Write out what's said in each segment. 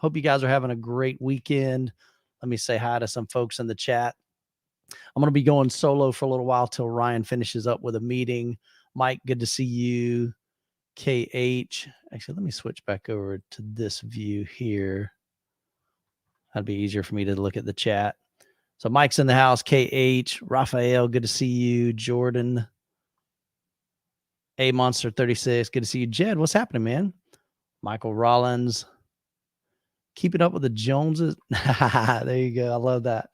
Hope you guys are having a great weekend. Let me say hi to some folks in the chat. I'm going to be going solo for a little while till Ryan finishes up with a meeting. Mike, good to see you. KH. Actually, let me switch back over to this view here. That'd be easier for me to look at the chat. So Mike's in the house. KH. Raphael, good to see you. Jordan. A Monster 36, good to see you. Jed, what's happening, man? Michael Rollins. Keeping up with the Joneses. There you go. I love that.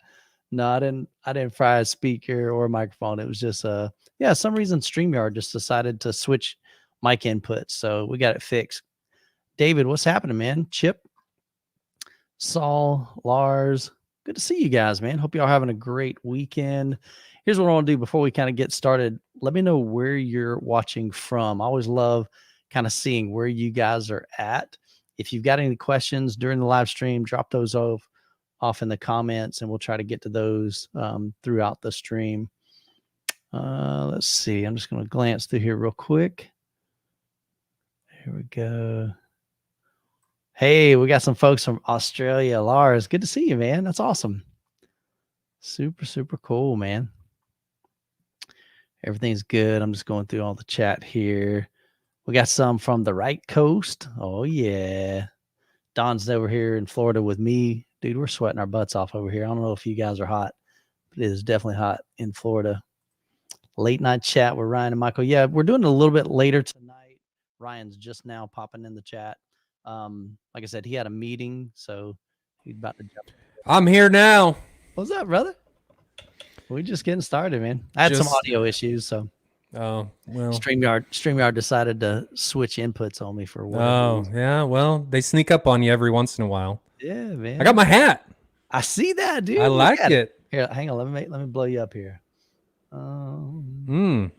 No, I didn't fry a speaker or a microphone. It was just some reason StreamYard just decided to switch mic inputs. So we got it fixed. David, what's happening, man? Chip, Saul, Lars, good to see you guys, man. Hope y'all having a great weekend. Here's what I want to do before we kind of get started. Let me know where you're watching from. I always love kind of seeing where you guys are at. If you've got any questions during the live stream, drop those off in the comments, and we'll try to get to those throughout the stream. Let's see. I'm just going to glance through here real quick. Here we go. Hey, we got some folks from Australia. Lars, good to see you, man. That's awesome. Super, super cool, man. Everything's good. I'm just going through all the chat here. We got some from the right coast. Oh, yeah. Don's over here in Florida with me. Dude, we're sweating our butts off over here. I don't know if you guys are hot, but it is definitely hot in Florida. Late night chat with Ryan and Michael. Yeah, we're doing it a little bit later tonight. Ryan's just now popping in the chat. Like I said, he had a meeting, so he's about to jump. I'm here now. What's up, brother? We're just getting started, man. I had some audio issues, so. Oh, well. StreamYard decided to switch inputs on me for a while. Oh, yeah. Well, they sneak up on you every once in a while. Yeah, man. I got my hat. I see that, dude. I like it. Here, hang on. Let me blow you up here. Look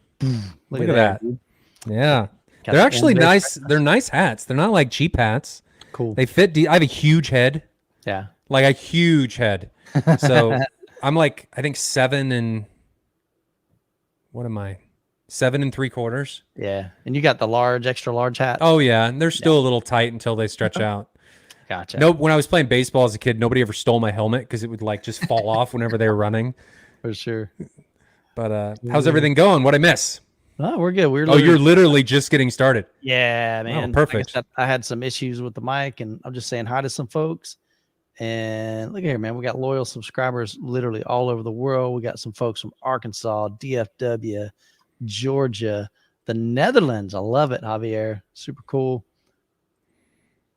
at that. Dude. Yeah. They're actually nice. They're nice hats. They're not like cheap hats. Cool. They fit. I have a huge head. Yeah. Like a huge head. So I'm like, I think 7 and what am I? 7 3/4. Yeah. And you got the large, extra large hat. Oh yeah. And they're still a little tight until they stretch out. Gotcha. Nope. When I was playing baseball as a kid, nobody ever stole my helmet because it would like just fall off whenever they were running. For sure. But how's everything going? What'd I miss? Oh, we're good. You're literally just getting started. Yeah, man. Oh, perfect. Like I had some issues with the mic, and I'm just saying hi to some folks. And look here, man. We got loyal subscribers literally all over the world. We got some folks from Arkansas, DFW, Georgia, the Netherlands. I love it, Javier. Super cool.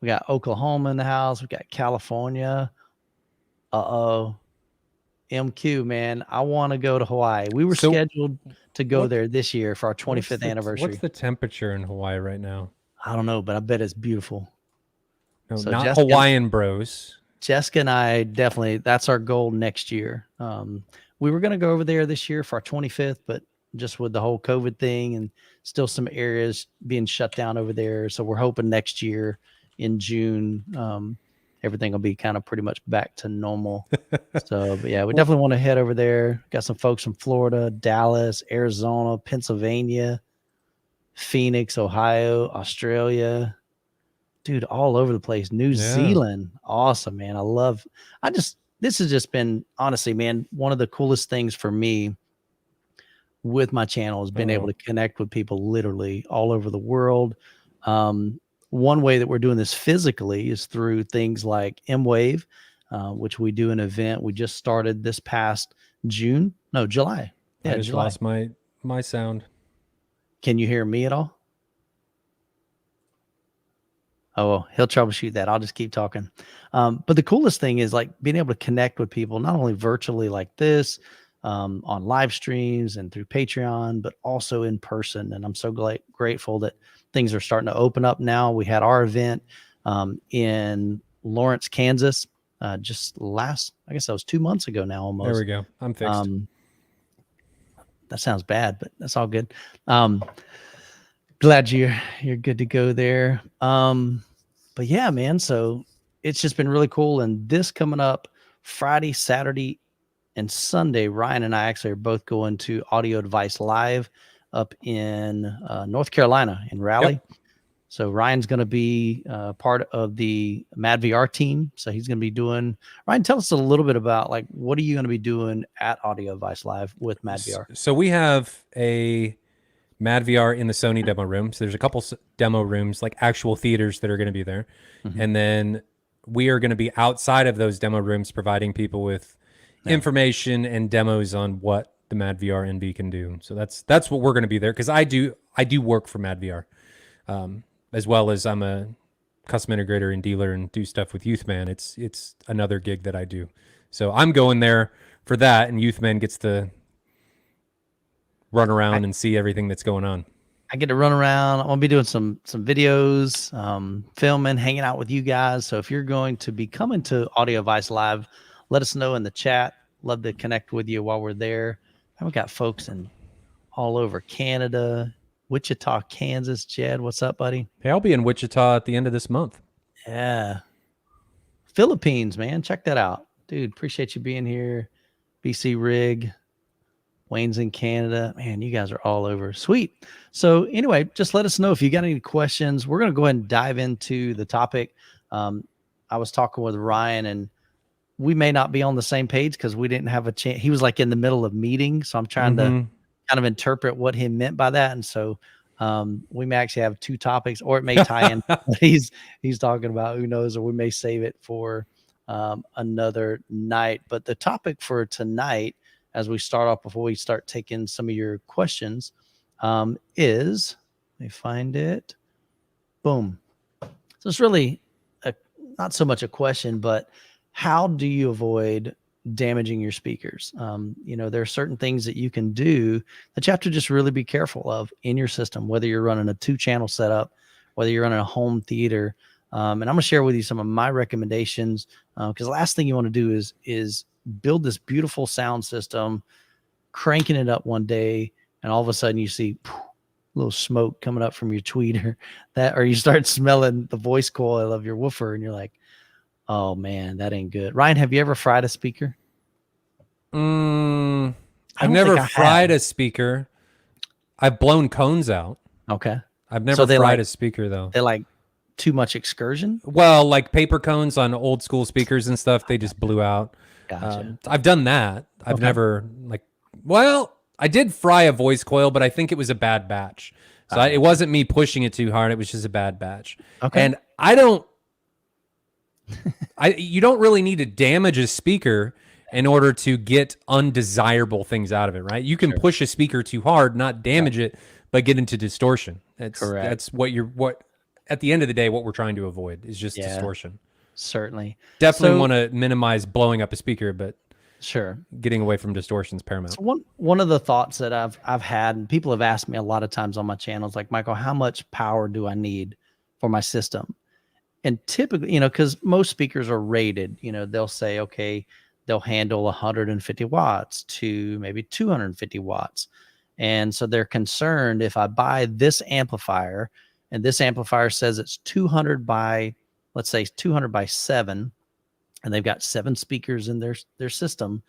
We got Oklahoma in the house. We got California. MQ, man. I want to go to Hawaii. We were scheduled to go there this year for our 25th anniversary. What's the temperature in Hawaii right now? I don't know, but I bet it's beautiful. No, so not Jessica, Hawaiian bros. Jessica and I definitely, that's our goal next year. We were going to go over there this year for our 25th, but just with the whole COVID thing and still some areas being shut down over there. So we're hoping next year in June, everything will be kind of pretty much back to normal. So, but yeah, we definitely want to head over there. Got some folks from Florida, Dallas, Arizona, Pennsylvania, Phoenix, Ohio, Australia, dude, all over the place. New Zealand. Awesome, man. This has just been, honestly, man, one of the coolest things for me with my channel has been able to connect with people literally all over the world. One way that we're doing this physically is through things like M-Wave, which we do an event. We just started this past July. Yeah, I just lost my sound. Can you hear me at all? Oh, well, he'll troubleshoot that. I'll just keep talking. But the coolest thing is like being able to connect with people, not only virtually like this, on live streams and through Patreon, but also in person. And I'm so grateful that things are starting to open up now. We had our event in Lawrence, Kansas, just I guess that was 2 months ago now almost. There we go. I'm fixed. That sounds bad, but that's all good. Glad you're good to go there. But yeah, man, so it's just been really cool. And this coming up Friday, Saturday, and Sunday, Ryan and I actually are both going to Audio Device Live up in North Carolina in Raleigh. Yep. So Ryan's going to be part of the Mad VR team. So he's going to be doing. Ryan, tell us a little bit about like what are you going to be doing at Audio Advice Live with Mad VR? So we have a Mad VR in the Sony demo room. So there's a couple demo rooms, like actual theaters that are going to be there. Mm-hmm. And then we are going to be outside of those demo rooms providing people with information and demos on what the Mad VR NB can do. So that's what we're going to be there, because I do work for Mad VR, as well as I'm a custom integrator and dealer and do stuff with Youthman. It's another gig that I do. So I'm going there for that, and Youthman gets to run around and see everything that's going on. I get to run around. I'm gonna be doing some videos, filming, hanging out with you guys. So if you're going to be coming to Audio Advice Live, let us know in the chat. Love to connect with you while we're there. And we got folks in all over Canada, Wichita, Kansas. Jed, what's up, buddy? Hey, I'll be in Wichita at the end of this month. Yeah. Philippines, man. Check that out. Dude, appreciate you being here. BC Rig. Wayne's in Canada. Man, you guys are all over. Sweet. So anyway, just let us know if you got any questions. We're going to go ahead and dive into the topic. I was talking with Ryan, and we may not be on the same page because we didn't have a chance. He was like in the middle of meeting. So I'm trying to kind of interpret what he meant by that. And so we may actually have two topics, or it may tie in what he's talking about. Who knows? Or we may save it for another night. But the topic for tonight, as we start off, before we start taking some of your questions, is, let me find it. Boom. So it's really not so much a question, but how do you avoid damaging your speakers? There are certain things that you can do that you have to just really be careful of in your system, whether you're running a 2-channel setup, whether you're running a home theater. And I'm going to share with you some of my recommendations, because the last thing you want to do is build this beautiful sound system, cranking it up one day, and all of a sudden you see a little smoke coming up from your tweeter, or you start smelling the voice coil of your woofer, and you're like, oh man, that ain't good. Ryan, have you ever fried a speaker? I've never fried a speaker. I've blown cones out. Okay. I've never fried a speaker though. They like too much excursion? Well, like paper cones on old school speakers and stuff, they just blew out. Gotcha. I've done that. I've never I did fry a voice coil, but I think it was a bad batch. So it wasn't me pushing it too hard. It was just a bad batch. Okay. And you don't really need to damage a speaker in order to get undesirable things out of it, right? You can push a speaker too hard, not damage it, but get into distortion. Correct. That's what at the end of the day, what we're trying to avoid is just distortion. Certainly. Definitely want to minimize blowing up a speaker, but getting away from distortion is paramount. So one of the thoughts that I've had, and people have asked me a lot of times on my channels, like, Michael, how much power do I need for my system? And typically, because most speakers are rated, they'll say, okay, they'll handle 150 watts to maybe 250 watts. And so they're concerned if I buy this amplifier, and this amplifier says it's 200 by, let's say 200 by 7, and they've got 7 speakers in their system,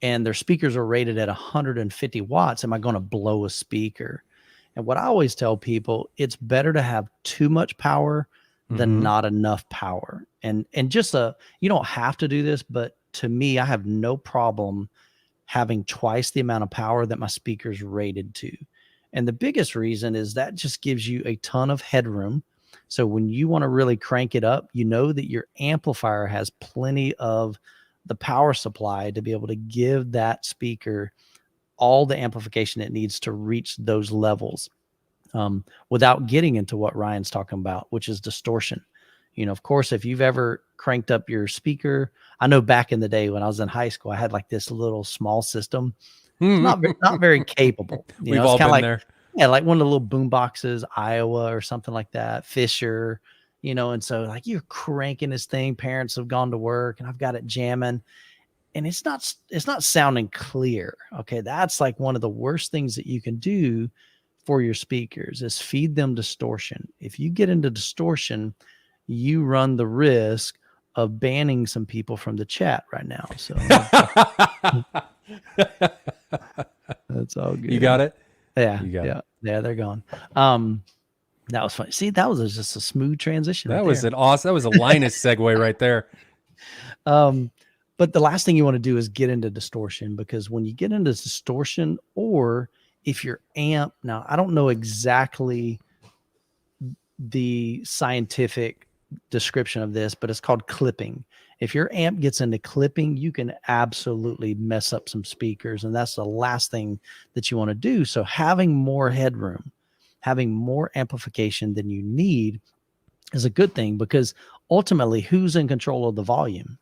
and their speakers are rated at 150 watts. Am I going to blow a speaker? And what I always tell people, it's better to have too much power than not enough power. And just you don't have to do this, but to me, I have no problem having twice the amount of power that my speaker's rated to. And the biggest reason is that just gives you a ton of headroom. So when you want to really crank it up, you know that your amplifier has plenty of the power supply to be able to give that speaker all the amplification it needs to reach those levels, without getting into what Ryan's talking about, which is distortion. Of course, if you've ever cranked up your speaker, I know back in the day when I was in high school, I had like this little small system. It's not very capable. We've all been there. Yeah, like one of the little boom boxes, Iowa or something like that, Fisher, and so like you're cranking this thing, parents have gone to work and I've got it jamming and it's not sounding clear. Okay. That's like one of the worst things that you can do for your speakers is feed them distortion. If you get into distortion, you run the risk of banning some people from the chat right now. So that's all good. You got it? Yeah. You got it. Yeah, they're gone. That was funny. See, that was just a smooth transition. That right was there. an awesome. That was a Linus segue right there. But the last thing you want to do is get into distortion, because when you get into distortion, or if your amp, now I don't know exactly the scientific description of this, but it's called clipping. If your amp gets into clipping, you can absolutely mess up some speakers, and that's the last thing that you want to do. So having more headroom, having more amplification than you need is a good thing, because ultimately, who's in control of the volume?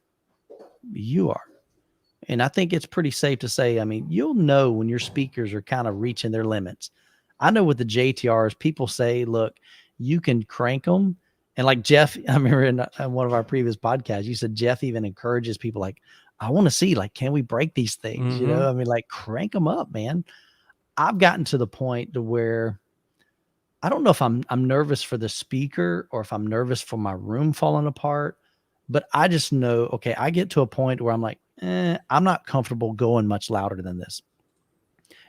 You are. And I think it's pretty safe to say, I mean, you'll know when your speakers are kind of reaching their limits. I know with the JTRs, people say, look, you can crank them. And like Jeff, I remember in one of our previous podcasts, you said Jeff even encourages people like, I want to see, like, can we break these things? You know, I mean, like, crank them up, man. I've gotten to the point to where I don't know if I'm nervous for the speaker or if I'm nervous for my room falling apart, but I just know, okay, I get to a point where I'm like, I'm not comfortable going much louder than this.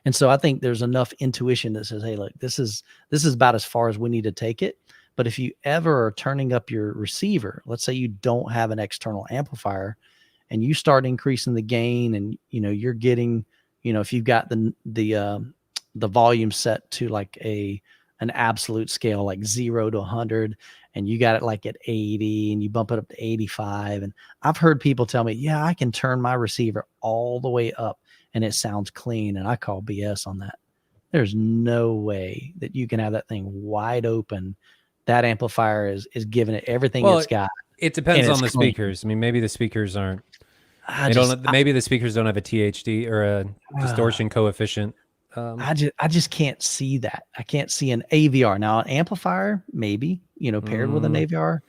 And so I think there's enough intuition that says, hey, look, this is about as far as we need to take it. But if you ever are turning up your receiver, let's say you don't have an external amplifier, and you start increasing the gain, and you're getting, if you've got the volume set to like an absolute scale, like 0 to 100, and you got it like at 80, and you bump it up to 85. And I've heard people tell me, yeah, I can turn my receiver all the way up and it sounds clean. And I call BS on that. There's no way that you can have that thing wide open. That amplifier is giving it everything it's got. It depends on the clean. speakers. I mean, maybe the speakers aren't. Maybe the speakers don't have a THD or a distortion coefficient. I just can't see that. I can't see an AVR. Now, an amplifier, maybe, paired with an AVR,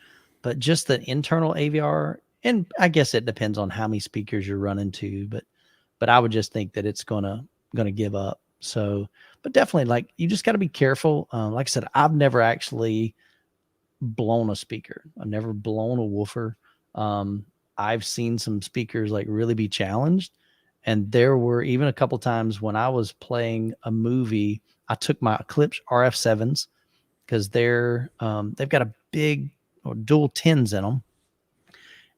but just the internal AVR, and I guess it depends on how many speakers you're running to, but I would just think that it's gonna give up. So, but definitely, like, you just got to be careful. Like I said, I've never actually blown a speaker. I've never blown a woofer. I've seen some speakers like really be challenged. And there were even a couple times when I was playing a movie, I took my Klipsch RF7s, because they've got a big dual 10s in them.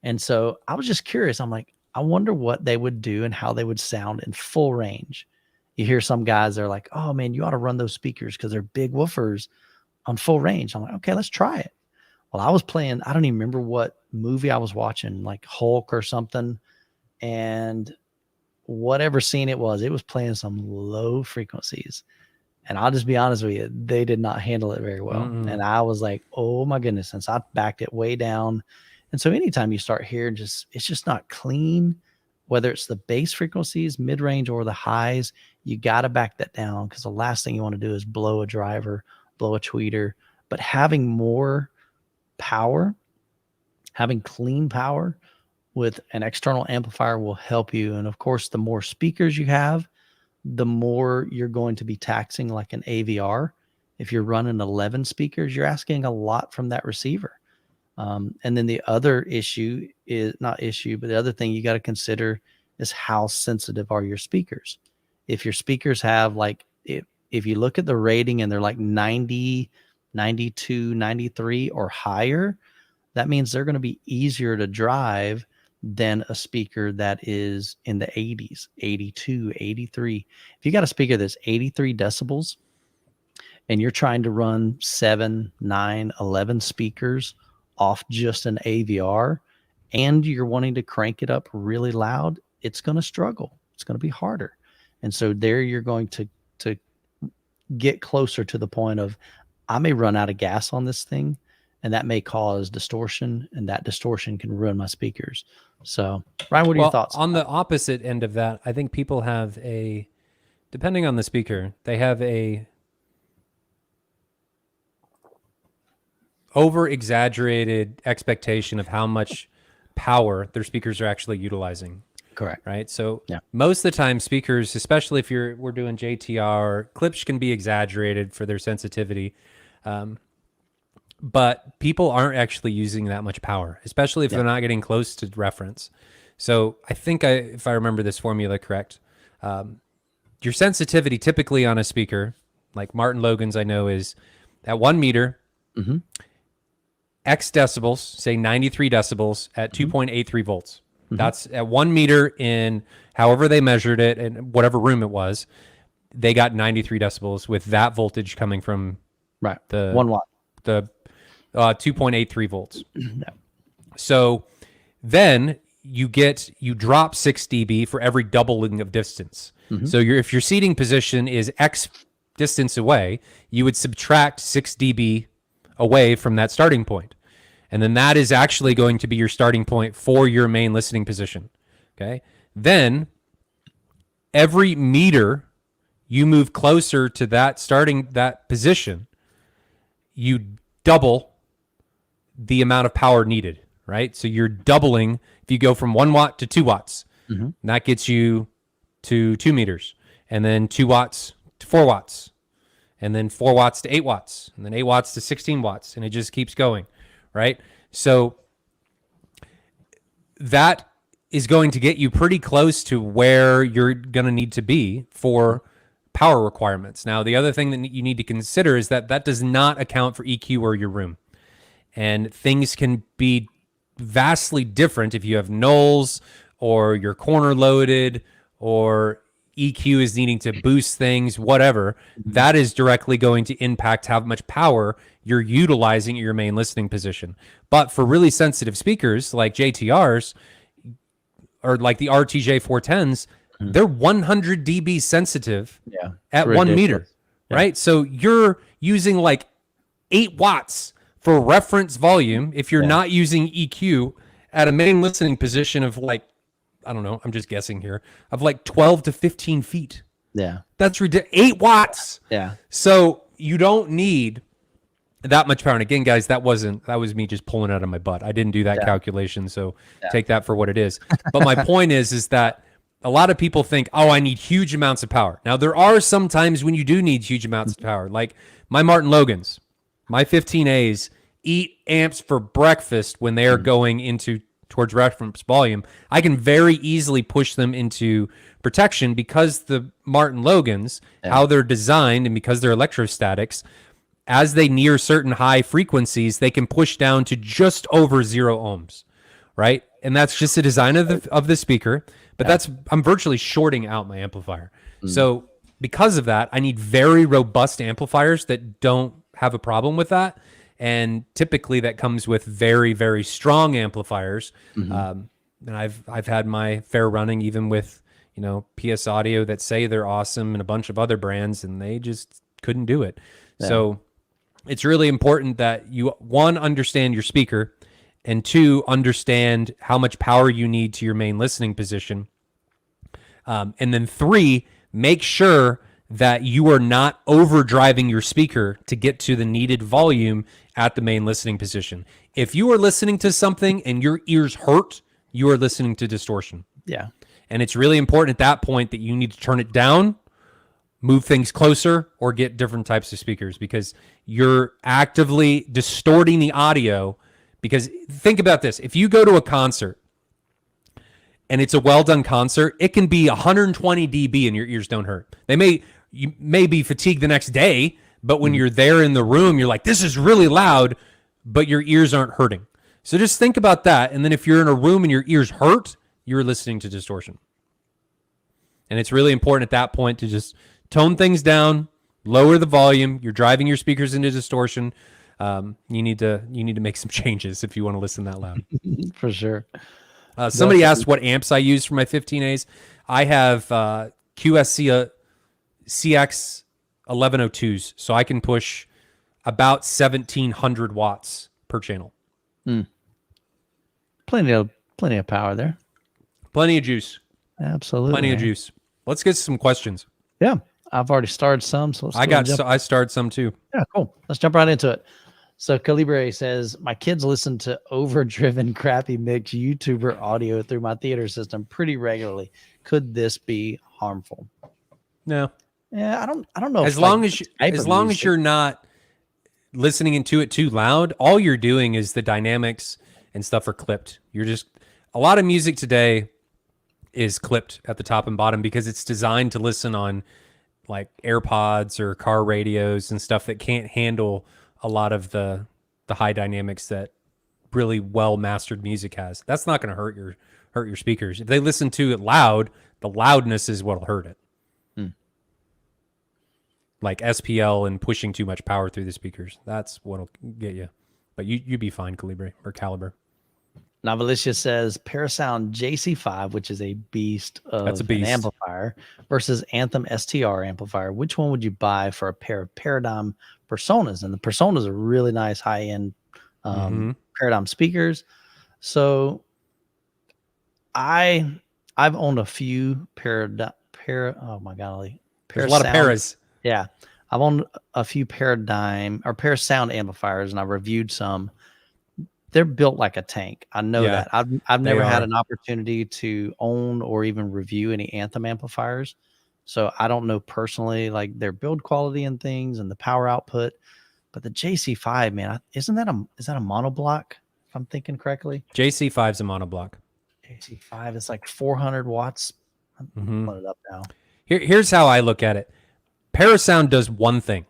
And so I was just curious. I'm like, I wonder what they would do and how they would sound in full range. You hear some guys, they're like, oh man, you ought to run those speakers because they're big woofers on full range. I'm like, okay, let's try it. Well, I was playing, I don't even remember what movie I was watching, like Hulk or something. And whatever scene it was playing some low frequencies. And I'll just be honest with you, they did not handle it very well. And I was like, oh my goodness. And so I backed it way down. And so anytime you start hearing it's just not clean, whether it's the bass frequencies, mid-range, or the highs, you got to back that down, because the last thing you want to do is blow a driver, blow a tweeter. But having more power, having clean power with an external amplifier will help you. And of course, the more speakers you have, the more you're going to be taxing like an AVR. If you're running 11 speakers, you're asking a lot from that receiver. And then the other issue is but the other thing you got to consider is how sensitive are your speakers. If your speakers have if you look at the rating and they're like 90, 92, 93 or higher, that means they're going to be easier to drive than a speaker that is in the 80s, 82, 83. If you got a speaker that's 83 decibels and you're trying to run 7, 9, 11 speakers off just an AVR, and you're wanting to crank it up really loud, it's going to struggle. It's going to be harder. And so there you're going to get closer to the point of, I may run out of gas on this thing, and that may cause distortion, and that distortion can ruin my speakers. So, Ryan, what are your thoughts? On the opposite end of that, I think people have depending on the speaker, they have a over-exaggerated expectation of how much power their speakers are actually utilizing. Correct. Right. So most of the time, speakers, especially if we're doing JTR, Klipsch can be exaggerated for their sensitivity. But people aren't actually using that much power, especially if they're not getting close to reference. So I think if I remember this formula correct, your sensitivity typically on a speaker, like Martin Logan's, I know, is at 1 meter, Mm-hmm. X decibels, say 93 decibels at 2.83 volts. Mm-hmm. That's at 1 meter in however they measured it and whatever room it was. They got 93 decibels with that voltage coming from the 1 watt, the 2.83 volts. Yeah. So then you drop 6 dB for every doubling of distance. Mm-hmm. So if your seating position is X distance away, you would subtract 6 dB away from that starting point. And then that is actually going to be your starting point for your main listening position. Okay. Then every meter you move closer to that position, you double the amount of power needed, right? So you're doubling if you go from 1 watt to 2 watts. Mm-hmm. That gets you to 2 meters, and then 2 watts to 4 watts, and then 4 watts to 8 watts, and then 8 watts to 16 watts, and it just keeps going, right? So that is going to get you pretty close to where you're going to need to be for power requirements. Now, the other thing that you need to consider is that does not account for EQ or your room. And things can be vastly different if you have nulls or you're corner loaded or EQ is needing to boost things, whatever. That is directly going to impact how much power you're utilizing at your main listening position. But for really sensitive speakers like JTRs or like the RTJ 410s, they're 100 dB sensitive at 1 meter, right? So you're using like 8 watts for reference volume if you're not using EQ at a main listening position of like, I don't know, I'm just guessing here, of like 12 to 15 feet. Yeah. That's ridiculous. 8 watts. Yeah. So you don't need that much power. And again, guys, that was me just pulling it out of my butt. I didn't do that calculation, so take that for what it is. But my point is that a lot of people think, oh, I need huge amounts of power. Now, there are some times when you do need huge amounts of power. Like my Martin Logans, my 15As eat amps for breakfast when they are going towards reference volume. I can very easily push them into protection because the Martin Logans, how they're designed and because they're electrostatics, as they near certain high frequencies, they can push down to just over 0 ohms, right? And that's just the design of the speaker. But I'm virtually shorting out my amplifier. So because of that, I need very robust amplifiers that don't have a problem with that. And typically that comes with very, very strong amplifiers. And I've had my fair running even with, PS Audio that say they're awesome and a bunch of other brands, and they just couldn't do it. Yeah. So it's really important that you, 1, understand your speaker, and 2, understand how much power you need to your main listening position. And then 3, make sure that you are not overdriving your speaker to get to the needed volume at the main listening position. If you are listening to something and your ears hurt, you are listening to distortion. Yeah. And it's really important at that point that you need to turn it down, move things closer, or get different types of speakers because you're actively distorting the audio. Because think about this. If you go to a concert and it's a well-done concert, it can be 120 dB and your ears don't hurt. You may be fatigued the next day, but when you're there in the room, you're like, this is really loud, but your ears aren't hurting. So just think about that. And then if you're in a room and your ears hurt, you're listening to distortion. And it's really important at that point to just tone things down, lower the volume. You're driving your speakers into distortion. You need to make some changes if you want to listen that loud. For sure. Somebody asked what amps I use for my 15As. I have QSC CX 1102s, so I can push about 1,700 watts per channel. Plenty of power there. Plenty of juice. Absolutely. Plenty of juice. Let's get some questions. Yeah, I've already started some, so I started some too. Yeah, cool. Let's jump right into it. So Calibre says, my kids listen to Overdriven crappy mix YouTuber audio through my theater system pretty regularly. Could this be harmful? No. Yeah, I don't know. As long as you're not listening into it too loud, all you're doing is the dynamics and stuff are clipped. A lot of music today is clipped at the top and bottom because it's designed to listen on like AirPods or car radios and stuff that can't handle a lot of the high dynamics that really well mastered music has. That's not going to hurt your speakers. If they listen to it loud, the loudness is what'll hurt it. Like SPL and pushing too much power through the speakers. That's what'll get you. But you'd be fine, Caliber. Now, Valencia says Parasound JC5, which is a beast of an amplifier, versus Anthem STR amplifier. Which one would you buy for a pair of Paradigm Personas? And the Personas are really nice high-end Paradigm speakers. So I've owned a few oh my golly. There's a lot of Paras. Yeah. I've owned a few Parasound amplifiers, and I reviewed some. They're built like a tank. I know that. I've never had an opportunity to own or even review any Anthem amplifiers. So I don't know personally like their build quality and things and the power output. But the JC5, man, is that a monoblock, if I'm thinking correctly? JC5 is a monoblock. JC5 is like 400 watts. I'm pulling it up now. Here's how I look at it. Parasound does one thing.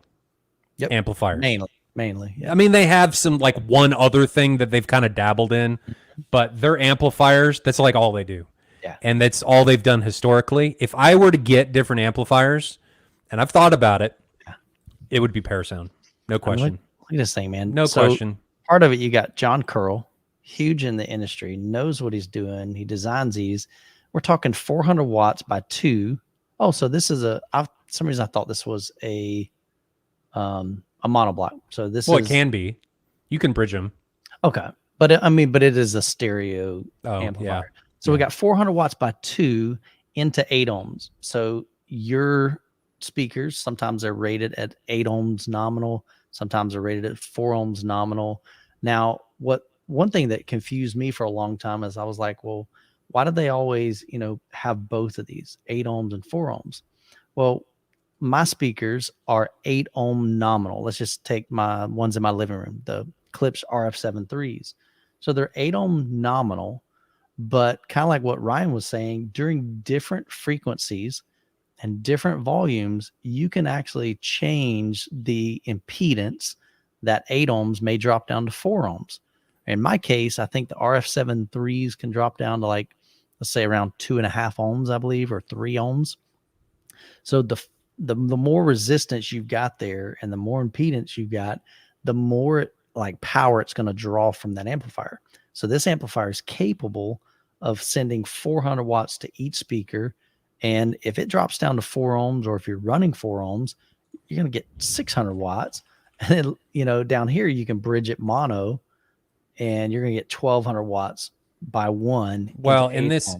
Yep. Amplifiers. Mainly. Yeah. I mean, they have some like one other thing that they've kind of dabbled in, but their amplifiers, that's like all they do. Yeah. And that's all they've done historically. If I were to get different amplifiers, and I've thought about it, it would be Parasound. No question. Look at this thing, man. No question. Part of it, you got John Curl, huge in the industry, knows what he's doing. He designs these. We're talking 400 watts by 2. Oh, so this is for some reason I thought this was a monoblock. So it can be. You can bridge them. Okay. But it is a stereo amplifier. Yeah. So we got 400 watts by 2 into 8 ohms. So your speakers, sometimes they're rated at 8 ohms nominal. Sometimes they're rated at 4 ohms nominal. Now, one thing that confused me for a long time is I was like, well, why do they always, have both of these, 8 ohms and 4 ohms? Well, my speakers are 8 ohm nominal. Let's just take my ones in my living room, the Klipsch RF73s. So they're 8 ohm nominal, but kind of like what Ryan was saying, during different frequencies and different volumes, you can actually change the impedance. That 8 ohms may drop down to 4 ohms. In my case, I think the RF73s can drop down to like, let's say around 2.5 ohms, I believe, or 3 ohms. So the more resistance you've got there and the more impedance you've got, the more like power it's going to draw from that amplifier. So this amplifier is capable of sending 400 watts to each speaker. And if it drops down to 4 ohms, or if you're running 4 ohms, you're going to get 600 watts. And then, down here, you can bridge it mono, and you're going to get 1200 watts by 1. Well, and this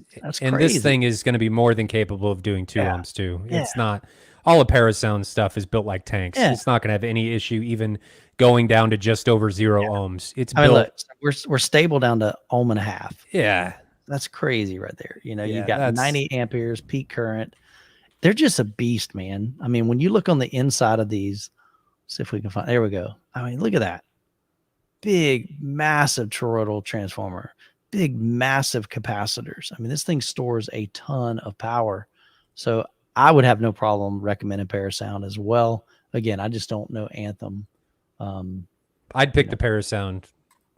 thing is going to be more than capable of doing 2 ohms too. Yeah. It's not, all of Parasound stuff is built like tanks. Yeah. It's not going to have any issue even going down to just over 0 ohms. It's built. Look, we're stable down to 1.5 ohms. Yeah. That's crazy right there. You've got 90 amperes peak current. They're just a beast, man. I mean, when you look on the inside of these, see if we can find, there we go. I mean, look at that. Big, massive toroidal transformer, big, massive capacitors. I mean, this thing stores a ton of power. So I would have no problem recommending Parasound as well. Again, I just don't know Anthem. I'd pick the Parasound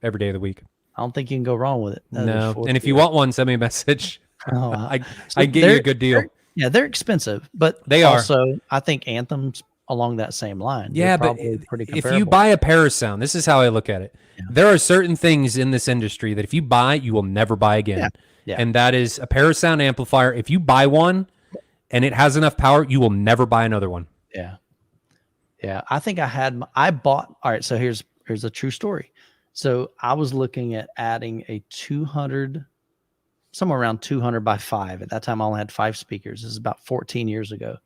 every day of the week. I don't think you can go wrong with it. No. And if you want one, send me a message. Oh, I get you a good deal. They're expensive, but they also, I think Anthem's along that same line. Yeah, but if you buy a Parasound, this is how I look at it. Yeah. There are certain things in this industry that if you buy, you will never buy again. Yeah. Yeah. And that is a Parasound amplifier. If you buy one and it has enough power, you will never buy another one. Yeah. Yeah. I think I bought, all right. So here's a true story. So I was looking at adding a 200, somewhere around 200 by 5. At that time, I only had 5 speakers. This is about 14 years ago.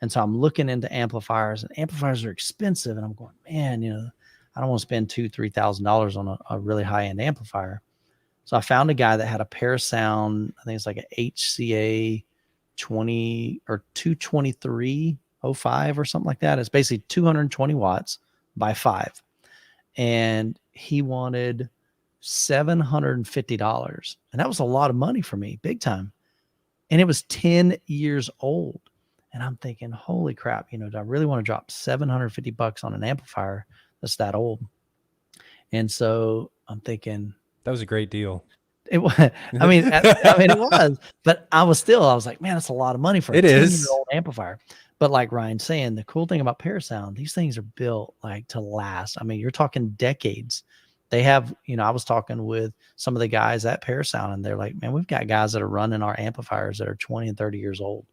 And so I'm looking into amplifiers, and amplifiers are expensive. And I'm going, man, I don't want to spend $2,000-$3,000 on a really high-end amplifier. So I found a guy that had a Parasound, I think it's like an HCA 20 or 22305 or something like that. It's basically 220 watts by 5. And he wanted $750. And that was a lot of money for me, big time. And it was 10 years old. And I'm thinking, holy crap, do I really want to drop $750 on an amplifier that's that old. And so I'm thinking That was a great deal. it was, I mean, it was, but I was like, man, that's a lot of money for a It is. 10-year-old amplifier. But like Ryan's saying, the cool thing about Parasound, these things are built like to last. I mean, you're talking decades. They have, I was talking with some of the guys at Parasound, and they're like, man, we've got guys that are running our amplifiers that are 20 and 30 years old,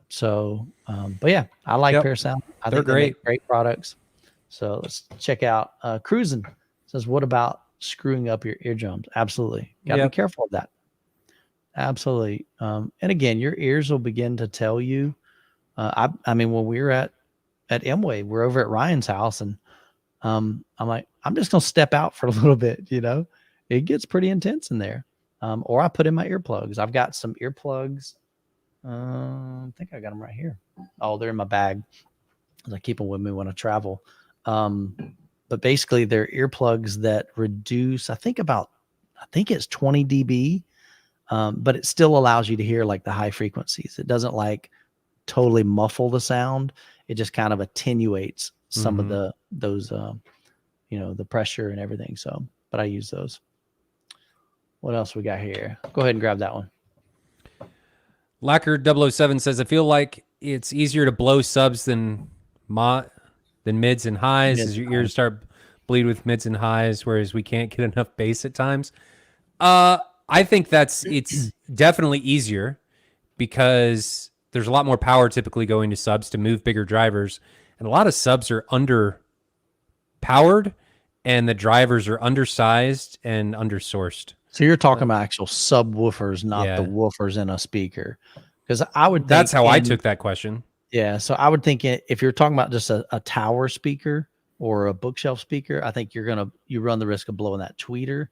So, but yeah, I like Parasound. I think they make great products. So let's check out Cruising. Says, what about screwing up your eardrums? Absolutely. Got to be careful of that. Absolutely. And again, your ears will begin to tell you. I mean, when we were at M-Wave, we're over at Ryan's house, and I'm like, I'm just going to step out for a little bit. It gets pretty intense in there. Or I put in my earplugs. I've got some earplugs. I think I got them right here. Oh, they're in my bag. I keep them with me when I travel. But basically they're earplugs that reduce, I think it's 20 dB. But it still allows you to hear like the high frequencies. It doesn't like totally muffle the sound. It just kind of attenuates some of those, the pressure and everything. So, but I use those. What else we got here? Go ahead and grab that one. Lacquer 007 says, I feel like it's easier to blow subs than mids and highs as your ears start bleed with mids and highs, whereas we can't get enough bass at times. I think it's definitely easier because there's a lot more power typically going to subs to move bigger drivers, and a lot of subs are under powered and the drivers are undersized and undersourced. So you're talking about actual subwoofers, not the woofers in a speaker. Because I would think that's how I took that question. Yeah. So I would think if you're talking about just a tower speaker or a bookshelf speaker, I think you run the risk of blowing that tweeter.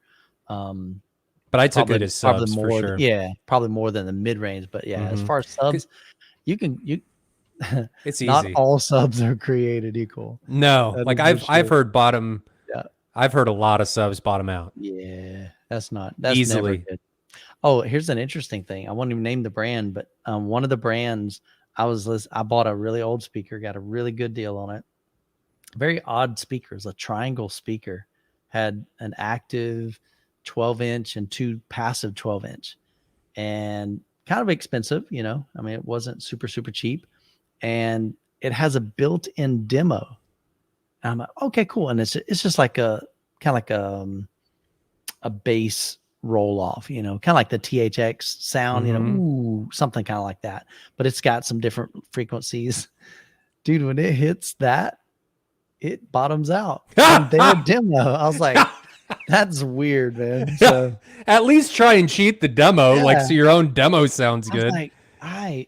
But I took it as subs more, for sure. Yeah, probably more than the mid range. But yeah, as far as subs, it's not easy. all subs are created equal. No, like I've heard bottom. Yeah, I've heard a lot of subs bottom out. Yeah, that's easily never good. Oh, here's an interesting thing. I won't even name the brand, but one of the brands I bought a really old speaker, got a really good deal on it. Very odd speakers, a triangle speaker, had an active 12-inch and 2 passive 12-inch, and kind of expensive, I mean, it wasn't super, super cheap, and it has a built-in demo. And I'm like, okay, cool. And it's just like a kind of like a bass roll off, kind of like the THX sound, ooh, something kind of like that, but it's got some different frequencies. Dude, when it hits that, it bottoms out in their demo. I was like, that's weird, man. So at least try and cheat the demo, so your own demo sounds good. Like,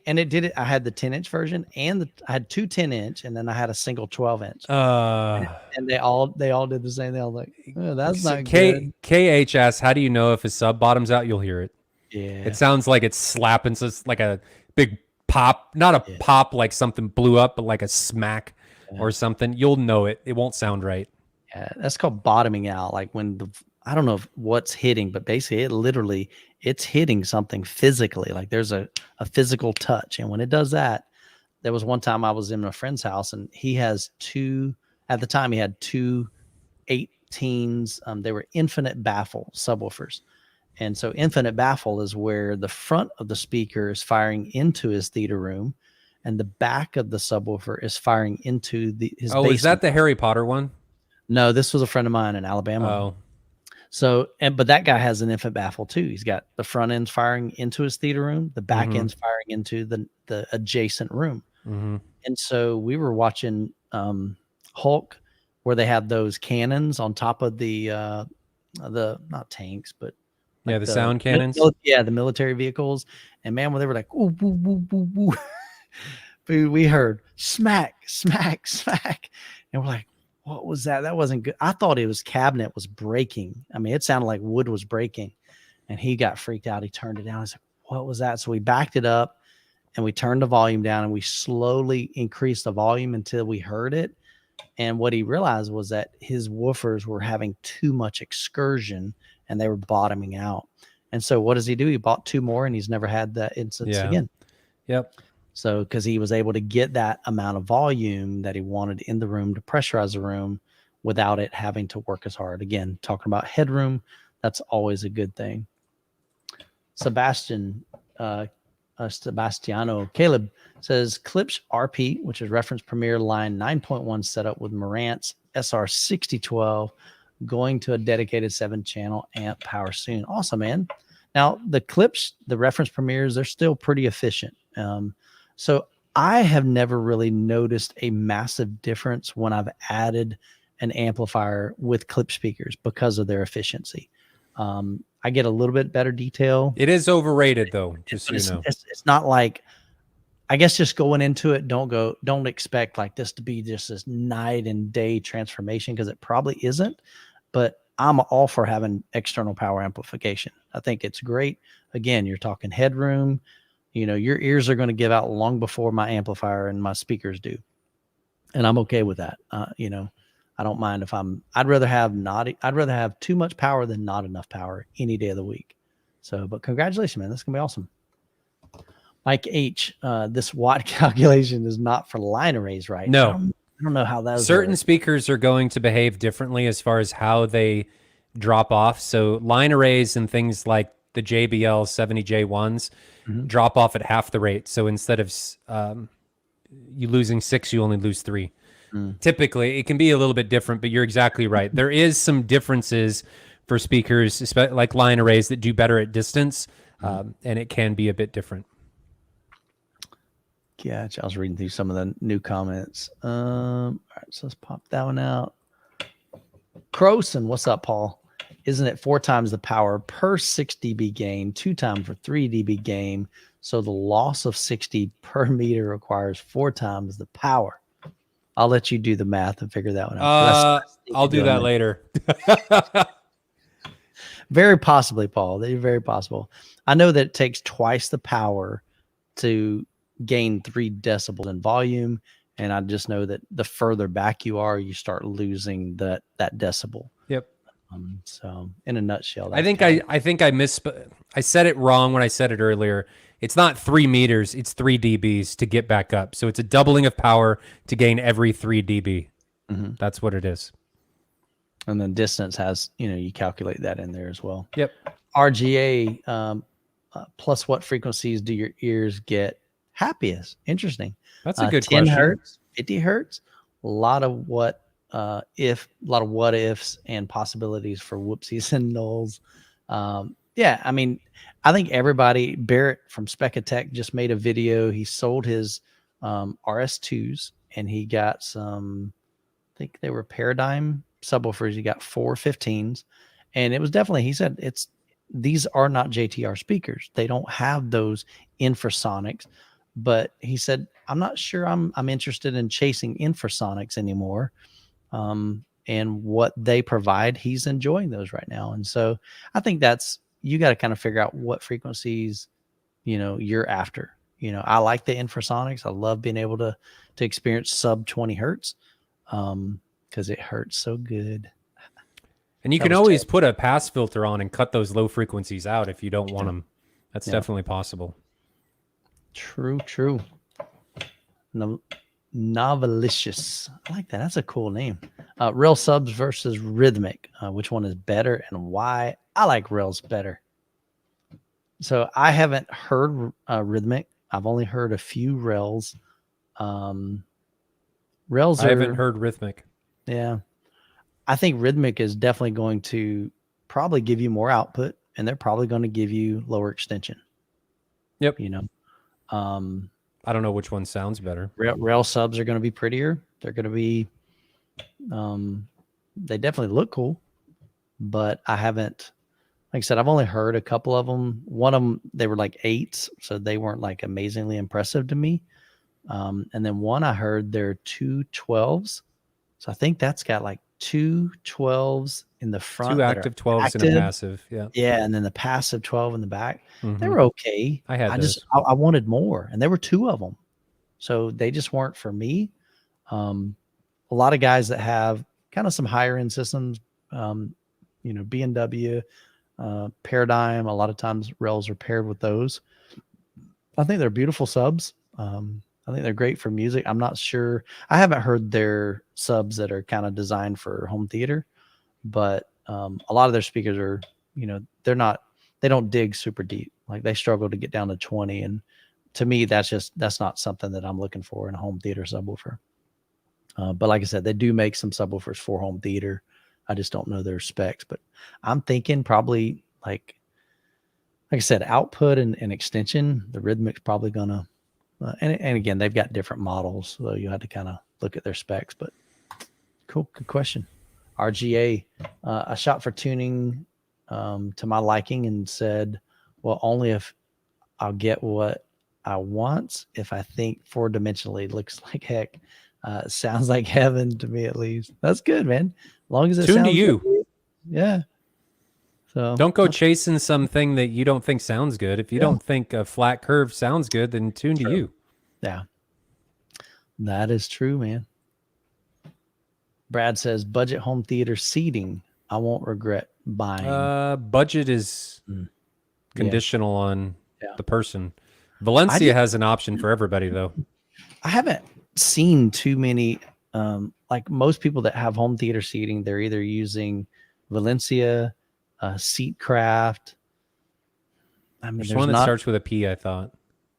and it did it. I had the 10-inch version, and I had 2 10-inch, and then I had a single 12-inch. And they all did the same thing. I was like, oh, that's not good. KH asks, how do you know if a sub bottoms out? You'll hear it. Yeah, it sounds like it's slapping, so it's like a big pop, not a pop like something blew up, but like a smack or something. You'll know it. It won't sound right. Yeah, that's called bottoming out. Like when I don't know what's hitting, but basically it's hitting something physically. Like there's a physical touch. And when it does that, there was one time I was in a friend's house, and he has at the time he had 2 18s. They were infinite baffle subwoofers. And so infinite baffle is where the front of the speaker is firing into his theater room, and the back of the subwoofer is firing into his basement. Is that the Harry Potter one? No, this was a friend of mine in Alabama. Oh. So, but that guy has an infant baffle too. He's got the front end's firing into his theater room, the back end's firing into the adjacent room. And so we were watching Hulk, where they have those cannons on top of the not tanks, but like the sound cannons. The military vehicles. And man, when they were like, ooh, woo, woo, woo, woo, we heard smack, smack, smack, and we're like, what was that? That wasn't good. I thought it was cabinet was breaking. I mean, it sounded like wood was breaking, and he got freaked out. He turned it down. He's like, what was that? So we backed it up, and we turned the volume down, and we slowly increased the volume until we heard it. And what he realized was that his woofers were having too much excursion, and they were bottoming out. And so what does he do? He bought 2 more, and he's never had that instance again. Yep. So, because he was able to get that amount of volume that he wanted in the room to pressurize the room without it having to work as hard. Again, talking about headroom, that's always a good thing. Sebastiano Caleb says Klipsch RP, which is reference Premier Line 9.1 setup with Marantz SR6012, going to a dedicated 7-channel amp power soon. Awesome, man. Now, the Klipsch, the reference Premiers, they're still pretty efficient. So I have never really noticed a massive difference when I've added an amplifier with Klipsch speakers because of their efficiency. I get a little bit better detail. It is overrated, though, just so you know. It's not like, I guess just going into it, don't expect like this to be just this night and day transformation, because it probably isn't. But I'm all for having external power amplification. I think it's great. Again, you're talking headroom. You know, your ears are going to give out long before my amplifier and my speakers do. And I'm okay with that. You know, I don't mind if I'd rather have too much power than not enough power any day of the week. So, but congratulations, man. That's going to be awesome. Mike H, this watt calculation is not for line arrays, right? No. I don't know how that Certain works. speakers are going to behave differently as far as how they drop off. So line arrays and things like the JBL 70J1s drop off at half the rate. So instead of you losing 6, you only lose 3. Typically, it can be a little bit different, but you're exactly right. There is some differences for speakers, like line arrays, that do better at distance, and it can be a bit different. Yeah, I was reading through some of the new comments. All right, so let's pop that one out. Croson, what's up, Paul? Isn't it 4 times the power per 6 dB gain, 2 times for 3 dB gain? So the loss of 60 per meter requires 4 times the power. I'll let you do the math and figure that one out. I'll do that later. Very possibly, Paul. They're very possible. I know that it takes twice the power to gain 3 decibels in volume, and I just know that the further back you are, you start losing that decibel. Yep. So in a nutshell, I think I said it wrong when I said it earlier. It's not 3 meters, it's 3 dBs to get back up. So it's a doubling of power to gain every 3 dB. That's what it is. And then distance has, you calculate that in there as well. Yep. RGA, plus what frequencies do your ears get happiest? Interesting. That's a good 10 question. hertz, 50 hertz, a lot of what ifs and possibilities for whoopsies and nulls. Yeah, I mean, I think everybody, Barrett from Specatech just made a video. He sold his RS2s, and he got some, I think they were Paradigm subwoofers. He got 4 15s, and it was definitely, he said, these are not JTR speakers. They don't have those infrasonics. But he said, I'm not sure I'm interested in chasing infrasonics anymore. And what they provide, he's enjoying those right now. And so I think you got to kind of figure out what frequencies, you're after. I like the infrasonics. I love being able to experience sub 20 hertz because it hurts so good. And you can always put a pass filter on and cut those low frequencies out if you don't want them. That's definitely possible. True. Novelicious. I like that. That's a cool name. Rail subs versus Rhythmic. Which one is better and why? I like Rails better. So I haven't heard Rhythmic. I've only heard a few Rails. Rails I haven't heard Rhythmic. Yeah. I think Rhythmic is definitely going to probably give you more output, and they're probably going to give you lower extension. Yep. I don't know which one sounds better. Rail subs are going to be prettier. They're going to be, they definitely look cool, but I haven't, like I said, I've only heard a couple of them. One of them, they were like 8s, so they weren't like amazingly impressive to me. And then one I heard they're 2 12s. So I think that's got like 2 12s in the front. 2 active 12s and a passive. Yeah. Yeah. And then the passive 12 in the back. They were okay. I wanted more, and there were 2 of them. So they just weren't for me. A lot of guys that have kind of some higher end systems, B&W, Paradigm, a lot of times Rails are paired with those. I think they're beautiful subs. I think they're great for music. I'm not sure. I haven't heard their subs that are kind of designed for home theater, but a lot of their speakers are, they don't dig super deep. Like they struggle to get down to 20. And to me, that's not something that I'm looking for in a home theater subwoofer. But like I said, they do make some subwoofers for home theater. I just don't know their specs, but I'm thinking probably like I said, output and extension, the Rhythmic's probably gonna, and again, they've got different models, so you have to kind of look at their specs. But cool, good question. RGA, a shot for tuning to my liking, and said, well, only if I'll get what I want. If I think 4-dimensionally looks like heck, sounds like heaven to me at least. That's good, man. As long as it Tune sounds to you. good. Yeah. So Don't go chasing something that you don't think sounds good. If you don't think a flat curve sounds good, then tune to you. Yeah. That is true, man. Brad says budget home theater seating. I won't regret buying. Budget is conditional on the person. Valencia has an option for everybody, though. I haven't seen too many, like most people that have home theater seating, they're either using Valencia, Seatcraft. I mean, There's there's one that not starts with a P, I thought.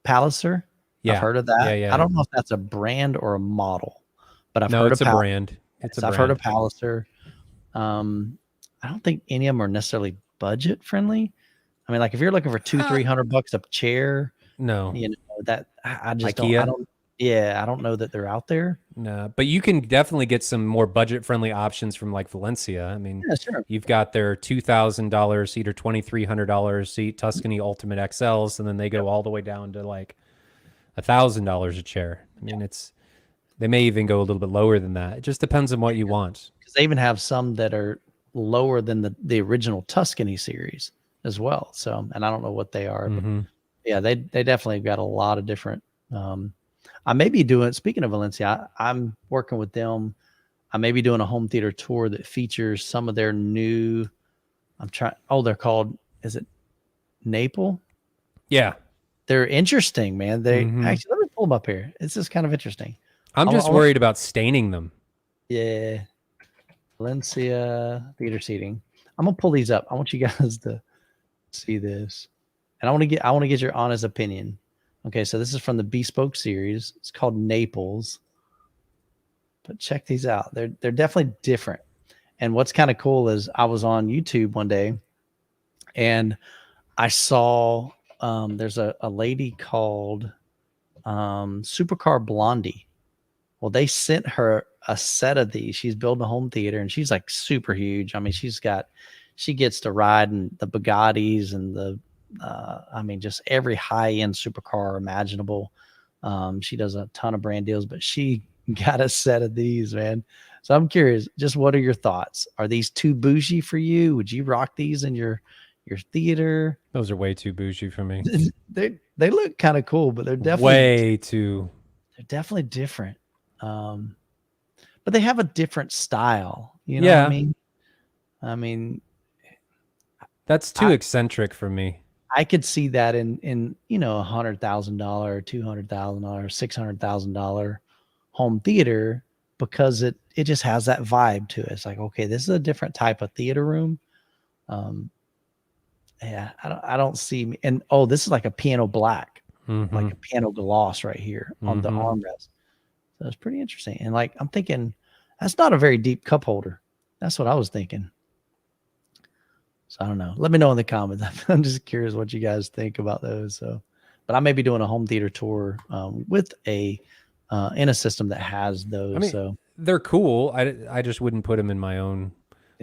Palliser. Yeah. I've heard of that. Yeah. I don't know if that's a brand or a model, but I've No, heard it's of a brand. I've heard of Palliser. I don't think any of them are necessarily budget friendly. I mean, like if you're looking for $200-300 a chair, no, that I just IKEA? I don't know that they're out there. No, but you can definitely get some more budget friendly options from like Valencia. I mean, Sure. You've got their $2,000 seat or $2,300 seat Tuscany Ultimate XLs, and then they go all the way down to like $1,000 a chair. I mean, they may even go a little bit lower than that. It just depends on what you want. Because they even have some that are lower than the original Tuscany series as well. So, and I don't know what they are, but yeah, they definitely got a lot of different. I may be doing. Speaking of Valencia, I'm working with them. I may be doing a home theater tour that features some of their new. They're called. Is it Naples? Yeah, they're interesting, man. They actually let me pull them up here. It's just kind of interesting. I'm just worried about staining them. Yeah. Valencia theater seating. I'm gonna pull these up. I want you guys to see this, and I want to get your honest opinion. Okay, so this is from the Bespoke series. It's called Naples, but check these out. They're definitely different. And what's kind of cool is I was on YouTube one day, and I saw there's a lady called Supercar Blondie. Well, they sent her a set of these. She's building a home theater, and she's like super huge. I mean, she gets to ride in the Bugattis and just every high-end supercar imaginable. She does a ton of brand deals, but she got a set of these, man. So I'm curious, just what are your thoughts? Are these too bougie for you? Would you rock these in your theater? Those are way too bougie for me. They look kind of cool, but they're definitely They're definitely different. But they have a different style. You know what I mean? I mean, that's too eccentric for me. I could see that in $100,000, $200,000, $600,000 home theater, because it just has that vibe to it. It's like, okay, this is a different type of theater room. Yeah, I don't see me. And this is like a piano black, like a piano gloss right here on the armrest. So it's pretty interesting. And like, I'm thinking that's not a very deep cup holder. That's what I was thinking. So I don't know. Let me know in the comments. I'm just curious what you guys think about those. So, but I may be doing a home theater tour with in a system that has those. I mean, so they're cool. I just wouldn't put them in my own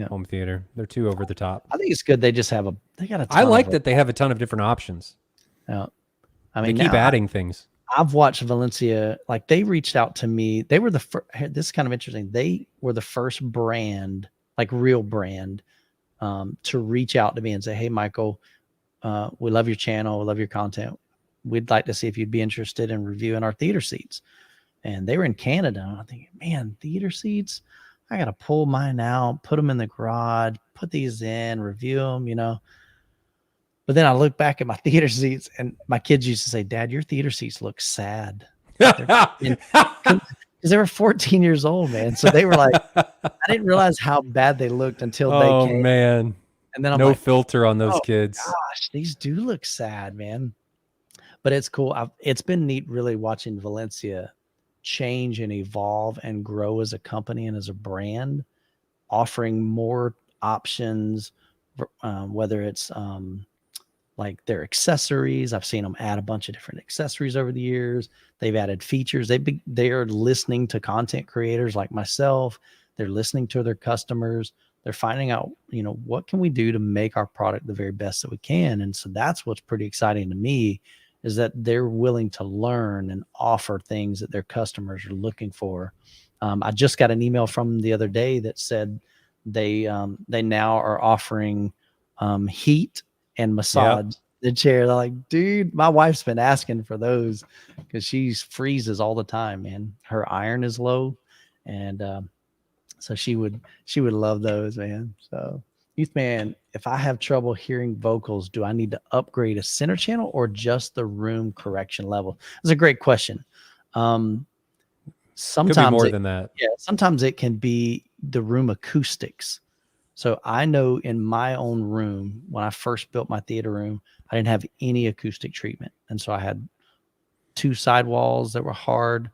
home theater. They're too over the top. I think it's good. They just have they got a ton I like that they have a ton of different options. Yeah. I mean, they keep adding things. I've watched Valencia, like they reached out to me. They were the first, this is kind of interesting. They were the first brand, like real brand, to reach out to me and say, hey, Michael, we love your channel. We love your content. We'd like to see if you'd be interested in reviewing our theater seats. And they were in Canada. And I'm thinking, man, theater seats, I got to pull mine out, put them in the garage, put these in, review them, But then I look back at my theater seats, and my kids used to say, "Dad, your theater seats look sad." Because they were 14 years old, man. So they were like, I didn't realize how bad they looked until they Oh came. man. And then I'm no like, filter on those oh kids. gosh, these do look sad, man. But it's cool. It's been neat really watching Valencia change and evolve and grow as a company and as a brand, offering more options, whether it's like their accessories. I've seen them add a bunch of different accessories over the years. They've added features. They are listening to content creators like myself. They're listening to their customers. They're finding out, what can we do to make our product the very best that we can. And so that's what's pretty exciting to me, is that they're willing to learn and offer things that their customers are looking for. I just got an email from them the other day that said they now are offering heat and massage the chair. They're like, dude, my wife's been asking for those because she freezes all the time, man. Her iron is low, and so she would love those, man. So, Youth Man, if I have trouble hearing vocals, do I need to upgrade a center channel or just the room correction level? That's a great question. Sometimes could be more than that. Yeah, sometimes it can be the room acoustics. So I know in my own room, when I first built my theater room, I didn't have any acoustic treatment. And so I had 2 side walls that were hard.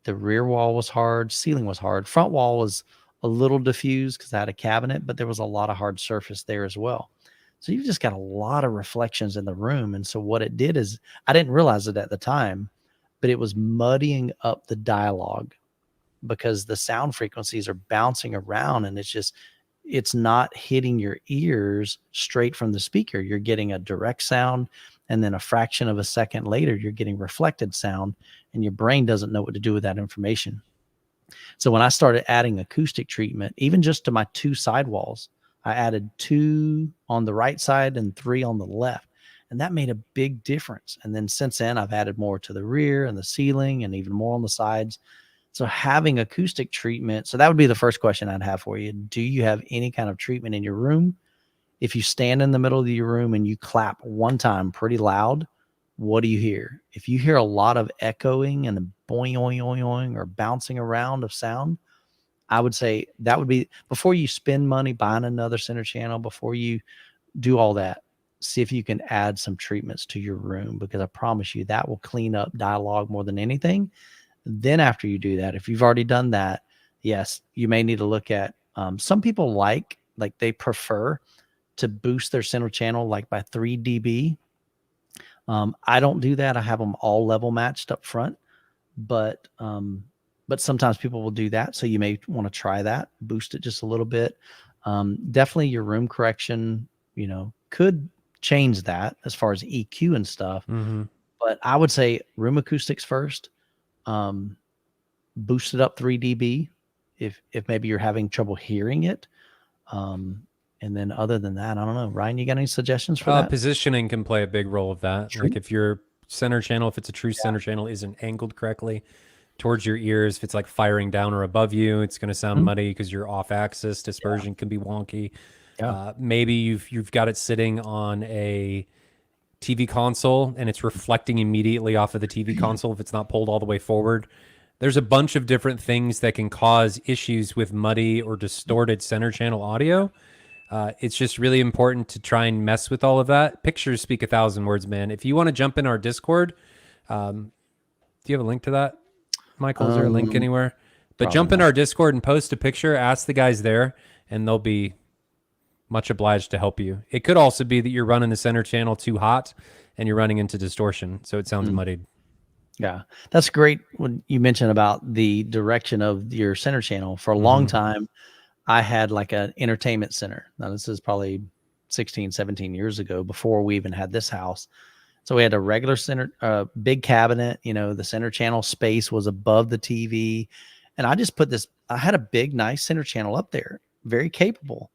The rear wall was hard. Ceiling was hard. Front wall was a little diffused because I had a cabinet, but there was a lot of hard surface there as well. So you've just got a lot of reflections in the room. And so what it did is, I didn't realize it at the time, but it was muddying up the dialogue because the sound frequencies are bouncing around, and it's not hitting your ears straight from the speaker. You're getting a direct sound, and then a fraction of a second later, you're getting reflected sound, and your brain doesn't know what to do with that information. So when I started adding acoustic treatment, even just to my 2 sidewalls, I added 2 on the right side and 3 on the left. And that made a big difference. And then since then, I've added more to the rear and the ceiling and even more on the sides. So having acoustic treatment, so that would be the first question I'd have for you. Do you have any kind of treatment in your room? If you stand in the middle of your room and you clap one time pretty loud, what do you hear? If you hear a lot of echoing and boing, oing, oing, oing, or bouncing around of sound, I would say that would be, before you spend money buying another center channel, before you do all that, see if you can add some treatments to your room, because I promise you that will clean up dialogue more than anything. Then after you do that, if you've already done that, yes, you may need to look at, some people like they prefer to boost their center channel like by 3 dB. I don't do that. I have them all level matched up front, but sometimes people will do that. So you may want to try that, boost it just a little bit. Definitely your room correction, could change that as far as EQ and stuff. Mm-hmm. But I would say room acoustics first. Boost it up 3 dB if maybe you're having trouble hearing it. And then other than that, I don't know. Ryan, you got any suggestions for that? Positioning can play a big role of that. True. Like if your center channel, if it's a true center channel, isn't angled correctly towards your ears, if it's like firing down or above you, it's going to sound muddy because you're off axis. Dispersion can be wonky. Maybe you've got it sitting on a TV console and it's reflecting immediately off of the TV console if it's not pulled all the way forward. There's a bunch of different things that can cause issues with muddy or distorted center channel audio. It's just really important to try and mess with all of that. Pictures speak 1,000 words, man. If you want to jump in our Discord, do you have a link to that, Michael? Is there a link anywhere? But jump in our Discord and post a picture, ask the guys there, and they'll be much obliged to help you. It could also be that you're running the center channel too hot and you're running into distortion, so it sounds muddied. Yeah, that's great when you mentioned about the direction of your center channel. For a long time, I had like an entertainment center. Now, this is probably 16, 17 years ago, before we even had this house. So we had a regular center, big cabinet, the center channel space was above the TV. And I just I had a big, nice center channel up there, very capable.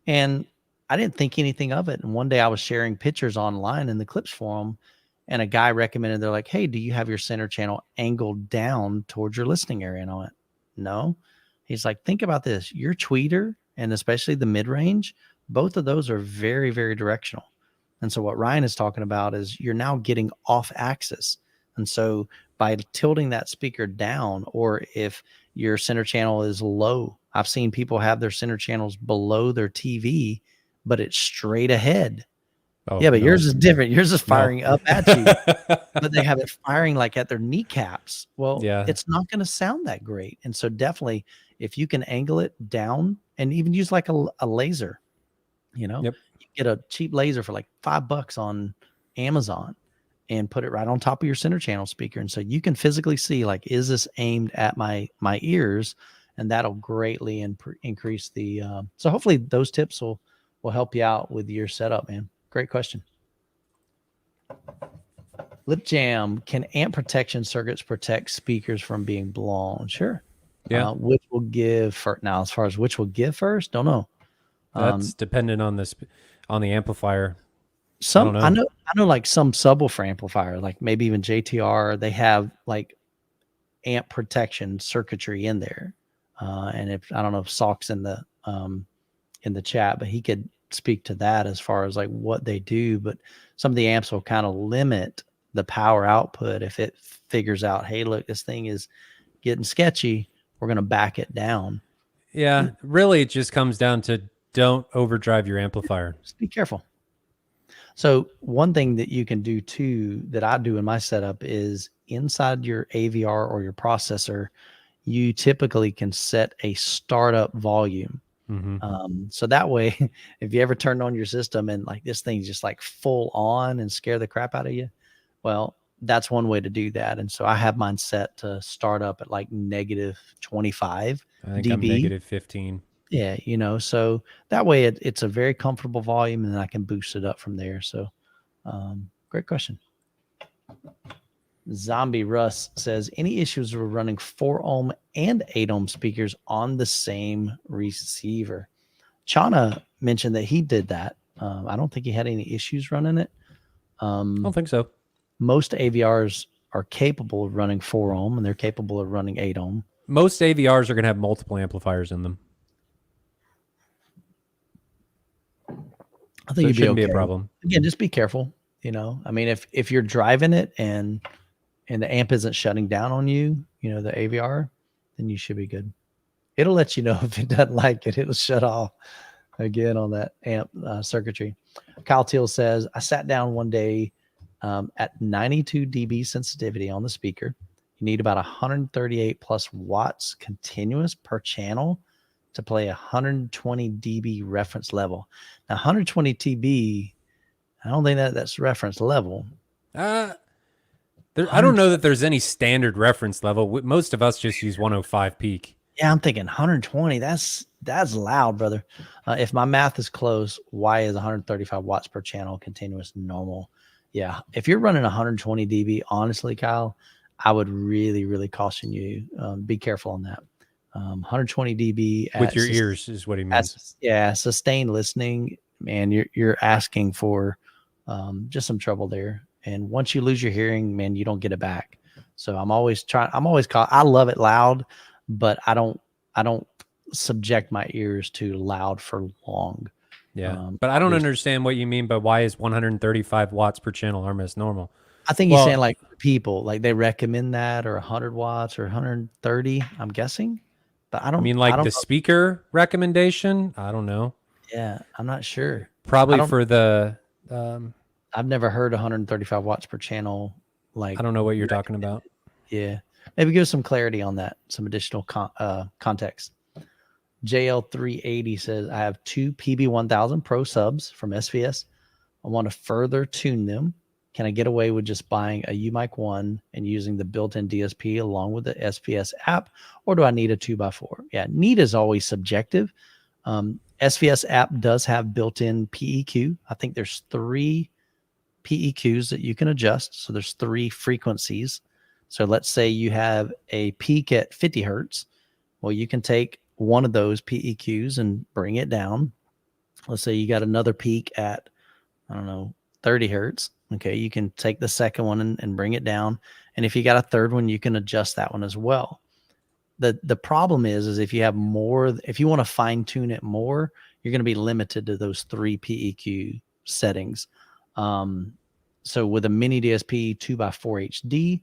And I didn't think anything of it. And one day I was sharing pictures online in the Klipsch forum, and a guy recommended, they're like, hey, do you have your center channel angled down towards your listening area? And I went, no. He's like, think about this. Your tweeter, and especially the mid-range, both of those are very, very directional. And so what Ryan is talking about is you're now getting off axis. And so by tilting that speaker down, or if your center channel is low, I've seen people have their center channels below their TV, but it's straight ahead. Oh, yeah, but no. yours is different. Yours is firing up at you, but they have it firing like at their kneecaps. Well, Yeah. it's not going to sound that great. And so definitely if you can angle it down and even use like a laser, you know, Yep. you get a cheap laser for like $5 on Amazon and put it right on top of your center channel speaker. And so you can physically see, like, is this aimed at my ears? And that'll greatly increase the, so hopefully those tips will help you out with your setup, man. Great question. Lip Jam, can amp protection circuits protect speakers from being blown? Sure. Yeah. Which will give first? Now, as far as which will give first, don't know. That's dependent on on the amplifier. Some I know like some subwoofer amplifier, like maybe even JTR, they have like amp protection circuitry in there. And if I don't know if Sock's in the chat, but he could speak to that as far as like what they do. But some of the amps will kind of limit the power output if it figures out, hey, look, this thing is getting sketchy, we're going to back it down. Yeah, really, it just comes down to don't overdrive your amplifier. Just be careful. So one thing that you can do too, that I do in my setup, is inside your AVR or your processor, you typically can set a startup volume. So that way, if you ever turn on your system and like this thing's just like full on and scare the crap out of you, well, that's one way to do that. And so I have mine set to start up at like -25 I think dB. I'm -15. Yeah, you know, so that way it's a very comfortable volume, and I can boost it up from there. So great question. Zombie Russ says, any issues with running 4 ohm and 8 ohm speakers on the same receiver? Chana mentioned that he did that. I don't think he had any issues running it. I don't think so. Most AVRs are capable of running 4 ohm, and they're capable of running 8 ohm. Most AVRs are going to have multiple amplifiers in them. I think it shouldn't be be a problem. Again, just be careful. You know, I mean, if you're driving it and the amp isn't shutting down on you, you know, the AVR, then you should be good. It'll let you know if it doesn't like it. It'll shut off again on that amp circuitry. Kyle Teal says, I sat down one day at 92 dB sensitivity on the speaker. You need about 138 plus watts continuous per channel to play 120 dB reference level. Now, 120 dB, I don't think that's reference level. I don't know that there's any standard reference level. Most of us just use 105 peak. Yeah, I'm thinking 120. That's loud, brother. If my math is close, why is 135 watts per channel continuous normal? Yeah, if you're running 120 dB, honestly, Kyle, I would really, really caution you. Be careful on that. 120 dB with your ears is what he means. Sustained listening, man. You're asking for just some trouble there. And once you lose your hearing, man, you don't get it back. So I love it loud, but I don't subject my ears to loud for long. Yeah. But I don't understand what you mean by why is 135 watts per channel RMS normal? I think you're saying like people, like they recommend that, or 100 watts or 130, I'm guessing. But I don't like the speaker recommendation. I don't know. Yeah. I'm not sure. Probably for the, I've never heard 135 watts per channel. Like, I don't know what you're talking about. Yeah. Maybe give us some clarity on that, some additional context. JL380 says, I have 2 PB1000 Pro subs from SVS. I want to further tune them. Can I get away with just buying a UMic 1 and using the built-in DSP along with the SVS app, or do I need a 2x4? Yeah, need is always subjective. SVS app does have built-in PEQ. I think there's 3 PEQs that you can adjust. So there's 3 frequencies. So let's say you have a peak at 50 hertz. Well, you can take one of those PEQs and bring it down. Let's say you got another peak at, 30 hertz. Okay, you can take the second one and bring it down. And if you got a third one, you can adjust that one as well. The problem is if you have more, if you want to fine tune it more, you're going to be limited to those 3 PEQ settings. So with a mini DSP 2x4 HD,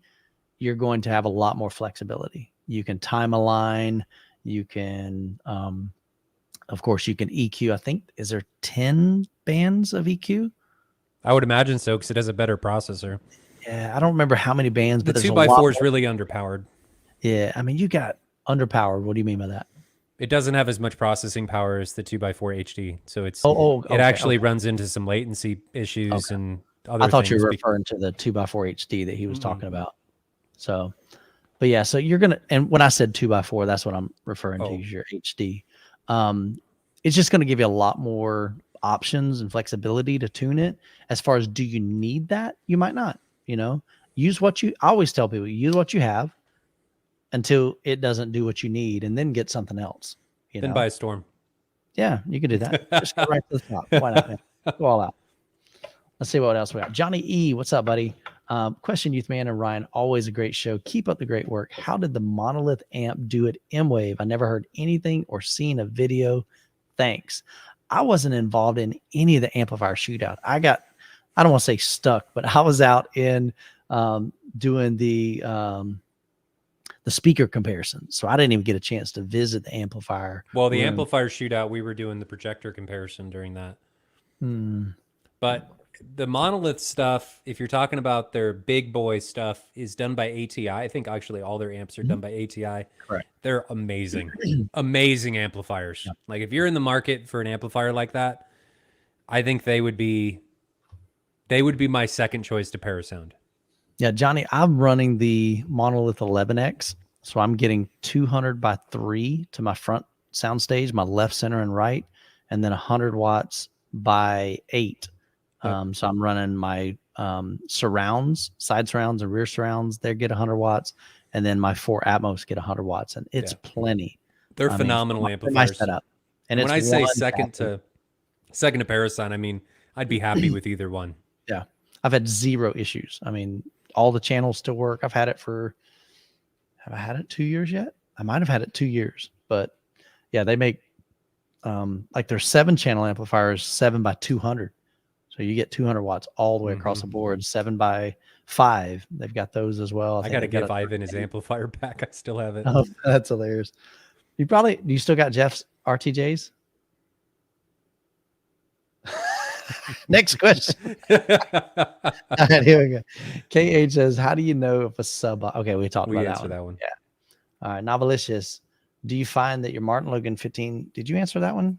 you're going to have a lot more flexibility. You can time align. You can, of course, you can EQ. I think, is there 10 bands of EQ? I would imagine so, because it has a better processor. Yeah, I don't remember how many bands, The but there's a 2x4 lot is more. really underpowered. Yeah, I mean, you got underpowered. What do you mean by that? It doesn't have as much processing power as the 2x4 HD, so it Okay, actually okay. runs into some latency issues and I other thought you things. were referring to the 2x4 HD that he was Mm-mm. talking about. So, but yeah, so you're gonna, and when I said 2x4, that's what I'm referring to. Is your HD. It's just going to give you a lot more options and flexibility to tune it. As far as, do you need that? You might not. Use what you. I always tell people, use what you have until it doesn't do what you need, and then get something else. Then buy a Storm. Yeah, you can do that. Just go right to the top. Why not? Man? Go all out. Let's see what else we got. Johnny E, what's up, buddy? Question, Youth Man and Ryan. Always a great show. Keep up the great work. How did the Monolith Amp do at M-Wave? I never heard anything or seen a video. Thanks. I wasn't involved in any of the amplifier shootout. I don't want to say stuck, but I was out in doing the speaker comparison. So I didn't even get a chance to visit the amplifier. Well, the room. amplifier shootout, we were doing the projector comparison during that. But the Monolith stuff, if you're talking about their big boy stuff, is done by ATI. I think actually all their amps are done by ATI. Correct. They're amazing, amazing amplifiers. Yeah. Like if you're in the market for an amplifier like that, I think they would be my second choice to Parasound. Yeah, Johnny, I'm running the Monolith 11X. So I'm getting 200 by 3 to my front soundstage, my left, center, and right, and then 100 watts by 8. Yep. So I'm running my surrounds, side surrounds and rear surrounds. They get 100 watts. And then my 4 Atmos get 100 watts. And it's plenty. They're phenomenal amplifiers. My setup. And when I say second to Parasound, I mean, I'd be happy with either one. Yeah. I've had 0 issues. I mean, all the channels still work. Have I had it 2 years yet? I might have had it 2 years, but yeah, they make like their 7-channel amplifiers, 7 by 200. So you get 200 watts all the way across the board. 7 by 5. They've got those as well. I got to give Ivan his amplifier back. I still have it. Oh, that's hilarious. Do you still got Jeff's RTJs? Next question. All right, here we go. KH says, how do you know if a sub? Okay, we talked about that one. Yeah. All right, Novelicious. Do you find that your Martin Logan 15? Did you answer that one?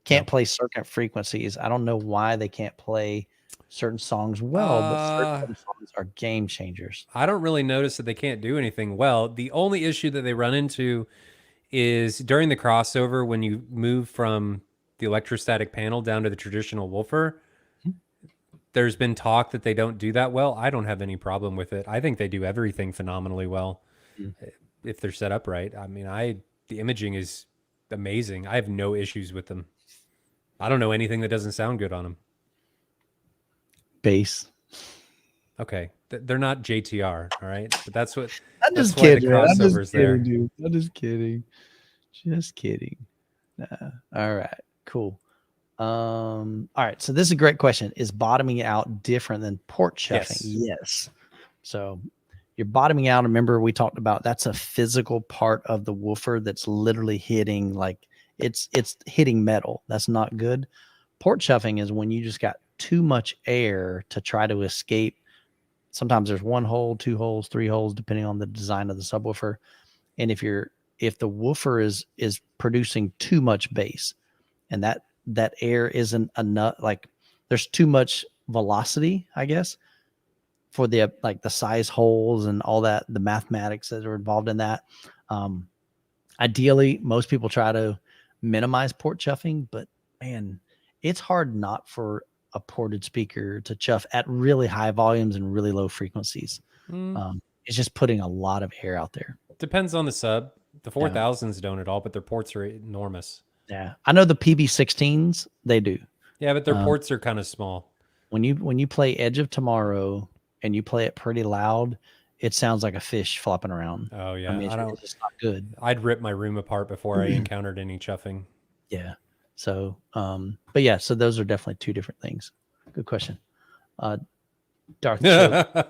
Can't play certain frequencies. I don't know why they can't play certain songs well, but certain songs are game changers. I don't really notice that they can't do anything well. The only issue that they run into is during the crossover when you move from the electrostatic panel down to the traditional woofer. There's been talk that they don't do that well. I don't have any problem with it. I think they do everything phenomenally well if they're set up right. I mean, the imaging is amazing. I have no issues with them. I don't know anything that doesn't sound good on them. Bass. Okay. They're not JTR, all right? But that's what I'm that's just why kidding. the crossover's there. Dude. I'm just kidding. Just kidding. All right. Cool. All right. So this is a great question. Is bottoming out different than port chuffing? Yes. So you're bottoming out. Remember, we talked about that's a physical part of the woofer that's literally hitting, like it's hitting metal. That's not good. Port chuffing is when you just got too much air to try to escape. Sometimes there's 1 hole, 2 holes, 3 holes, depending on the design of the subwoofer. And if the woofer is producing too much bass, and that air isn't enough, like there's too much velocity, I guess, for the size holes and all that, the mathematics that are involved in that. Ideally, most people try to minimize port chuffing, but man, it's hard not for a ported speaker to chuff at really high volumes and really low frequencies. It's just putting a lot of air out there. Depends on the sub. The 4000s don't at all, but their ports are enormous. Yeah, I know the PB16s, they do. Yeah, but their ports are kind of small. When you play Edge of Tomorrow and you play it pretty loud, it sounds like a fish flopping around. Oh yeah, I mean, it's just not good. I'd rip my room apart before I encountered any chuffing. Yeah. So, but yeah, so those are definitely 2 different things. Good question. Darth Choke.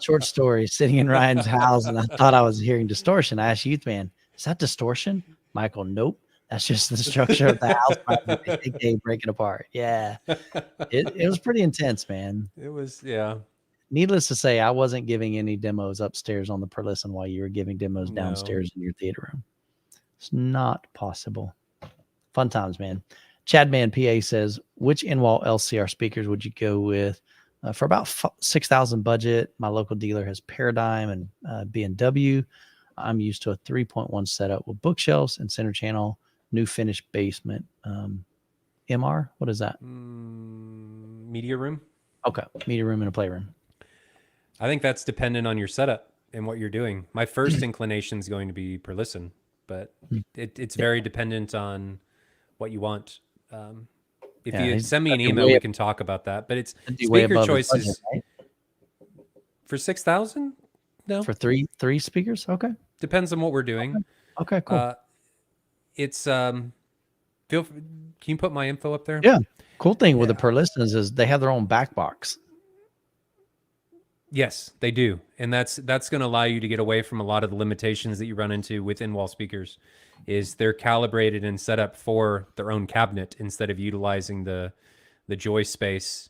Short story, sitting in Ryan's house, and I thought I was hearing distortion. I asked Youth Man, is that distortion? Michael, nope. That's just the structure of the house, aka breaking apart. Yeah. It was pretty intense, man. It was, yeah. Needless to say, I wasn't giving any demos upstairs on the per listen while you were giving demos downstairs in your theater room. It's not possible. Fun times, man. Chadman PA says, which Inwall LCR speakers would you go with? For about $6,000 budget, my local dealer has Paradigm and B&W. I'm used to a 3.1 setup with bookshelves and center channel, new finished basement. MR, what is that? Media room. Okay, media room and a playroom. I think that's dependent on your setup and what you're doing. My first inclination is going to be per listen, but it's very dependent on what you want. If you send me an email, we can talk about that. But it's speaker choices budget, right? For 6,000. No, for three speakers. Okay, depends on what we're doing. Okay, cool. It's can you put my info up there? Yeah. Cool thing with the per listens is they have their own back box. Yes, they do, and that's going to allow you to get away from a lot of the limitations that you run into with in-wall speakers. Is they're calibrated and set up for their own cabinet instead of utilizing the joy space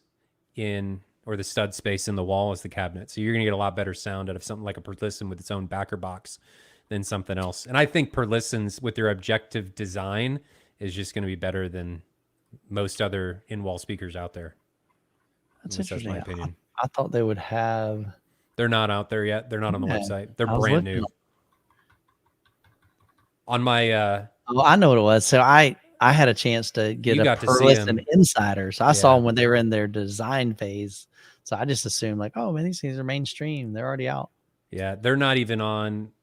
or the stud space in the wall as the cabinet. So you're going to get a lot better sound out of something like a per listen with its own backer box than something else. And I think per listens with their objective design is just going to be better than most other in-wall speakers out there. That's interesting. That's my opinion. I thought they would have. They're not out there yet. They're not on the website. They're brand new. On my I know what it was. So I had a chance to get a per listen insider. So I saw them when they were in their design phase. So I just assumed like, oh man, these things are mainstream. They're already out. Yeah, they're not even on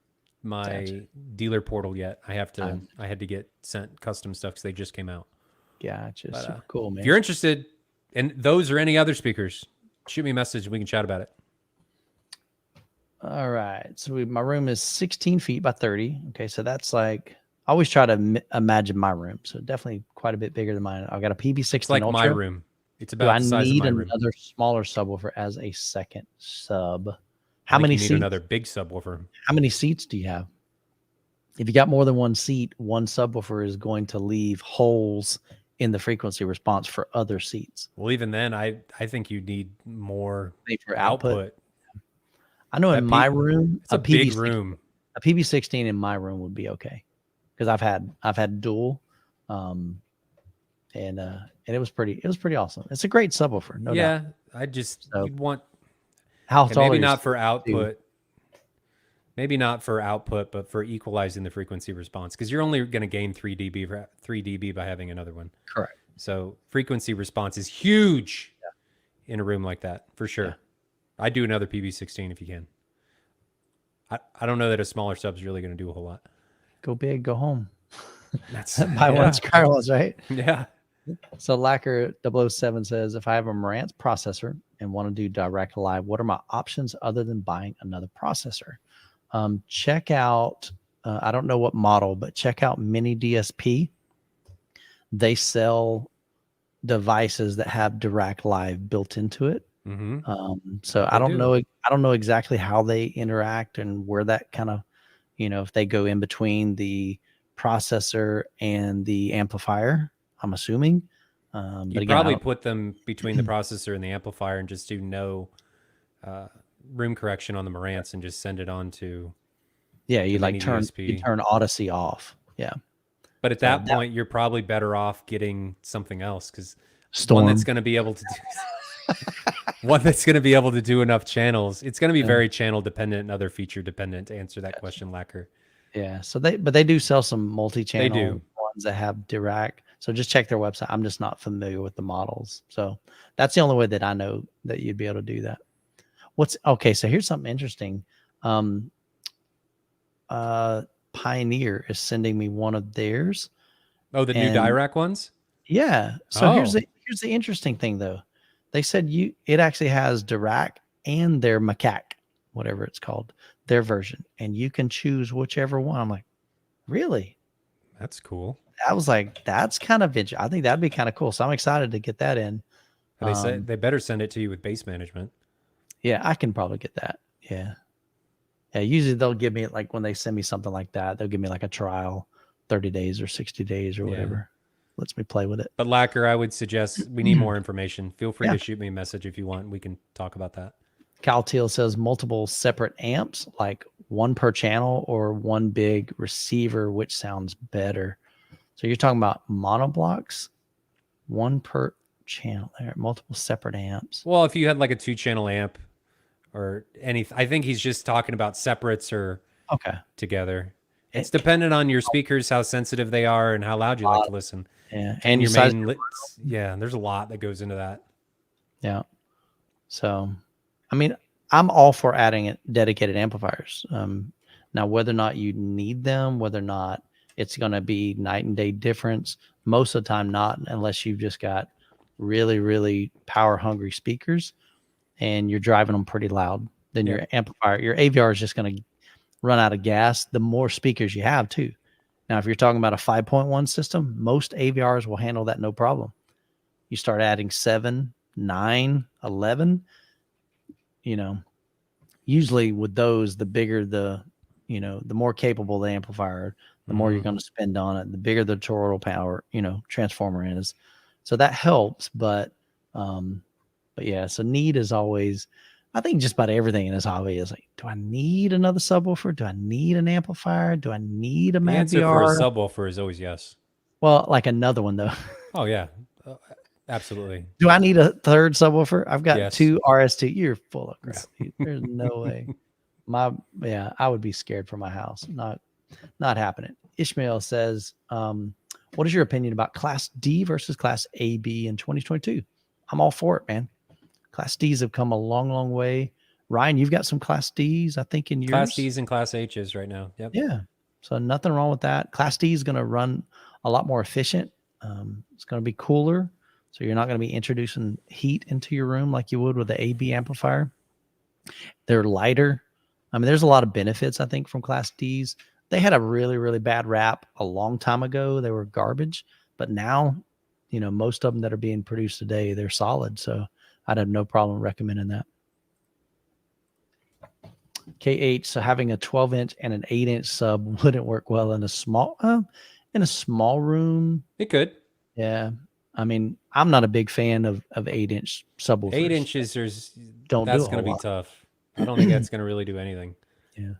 my dealer portal yet. I had to get sent custom stuff because they just came out. Gotcha. Super cool, man. If you're interested in those or any other speakers, shoot me a message and we can chat about it. All right. So my room is 16 feet by 30. Okay. So that's like, I always try to imagine my room. So definitely quite a bit bigger than mine. I've got a PB16 It's like Ultra. my room. It's about the size of my room. I need another smaller subwoofer as a second sub. How many seats? You need another big subwoofer. How many seats do you have? If you got more than one seat, one subwoofer is going to leave holes in the frequency response for other seats. Well, even then, I think you need more for output. I know in my room, it's a big room. A PB16 in my room would be okay because I've had dual, and it was pretty awesome. It's a great subwoofer, no doubt. I just you'd want maybe not for output. Maybe not for output, but for equalizing the frequency response, because you're only going to gain 3 dB by having another one. Correct. So frequency response is huge in a room like that, for sure. Yeah. I'd do another PB16 if you can. I don't know that a smaller sub is really going to do a whole lot. Go big, go home. That's buy one Scarlets, right? Yeah. So Lacquer 007 says, if I have a Marantz processor and want to do direct live, what are my options other than buying another processor? Check out, I don't know what model, but check out Mini DSP. They sell devices that have direct live built into it. Mm-hmm. So I don't know exactly how they interact and where that kind of, if they go in between the processor and the amplifier, I'm assuming. But you probably put them between the processor and the amplifier and just do no room correction on the Marantz and just send it on to you turn Odyssey off. Yeah. But at that point, you're probably better off getting something else, because one that's going to be able to do enough channels. It's going to be very channel dependent and other feature dependent to answer that question, Lacquer. Yeah. So they do sell some multi-channel ones that have direct. So just check their website. I'm just not familiar with the models. So that's the only way that I know that you'd be able to do that. So here's something interesting. Pioneer is sending me one of theirs. Oh, the new Dirac ones? Yeah. So here's the interesting thing though. They said it actually has Dirac and their macaque, whatever it's called, their version, and you can choose whichever one. I'm like, really? That's cool. I was like, that's kind of interesting. I think that'd be kind of cool. So I'm excited to get that in. They said they better send it to you with bass management. Yeah, I can probably get that. Yeah. Yeah, usually they'll give me, like, when they send me something like that, they'll give me like a trial, 30 days or 60 days or whatever. Lets me play with it. But Lacquer, I would suggest we need more information. Feel free Yeah. to shoot me a message if you want. We can talk about that. Cal Teal says multiple separate amps, like one per channel or one big receiver, which sounds better. So you're talking about monoblocks, one per channel there, multiple separate amps. Well, if you had like a 2-channel amp or anything, I think he's just talking about separates or together. It's dependent on your speakers, how sensitive they are, and how loud you like to listen. Yeah, and your main. There's a lot that goes into that. Yeah. So, I mean, I'm all for adding dedicated amplifiers. Now, whether or not you need them, whether or not it's going to be night and day difference, most of the time not, unless you've just got really, really power hungry speakers and you're driving them pretty loud. Then your amplifier, your AVR is just going to run out of gas the more speakers you have too. Now, if you're talking about a 5.1 system, most AVRs will handle that no problem. You start adding 7, 9, 11, usually with those, the bigger the more capable the amplifier, the more you're going to spend on it, the bigger the toroidal power, transformer is. So that helps, but yeah, so need is always, I think just about everything in this hobby is like, do I need another subwoofer? Do I need an amplifier? Do I need a Mad VR? The answer for a subwoofer is always yes. Well, like another one though. Oh yeah, absolutely. Do I need a third subwoofer? I've got 2 RS2. You're full of crap. There's no way. I would be scared for my house. Not happening. Ishmael says, what is your opinion about Class D versus Class AB in 2022? I'm all for it, man. Class Ds have come a long, long way. Ryan, you've got some Class Ds, I think, in yours. Class Ds and Class Hs right now. Yep. Yeah. So nothing wrong with that. Class D is going to run a lot more efficient. It's going to be cooler. So you're not going to be introducing heat into your room like you would with the AB amplifier. They're lighter. I mean, there's a lot of benefits, I think, from Class Ds. They had a really, really bad rap a long time ago. They were garbage. But now, most of them that are being produced today, they're solid. So I'd have no problem recommending that. K8, so having a 12-inch and an 8-inch sub wouldn't work well in a small room. It could. Yeah. I mean, I'm not a big fan of 8-inch subwoofers. 8 inches, that's going to be tough. I don't think that's going to really do anything. Yeah.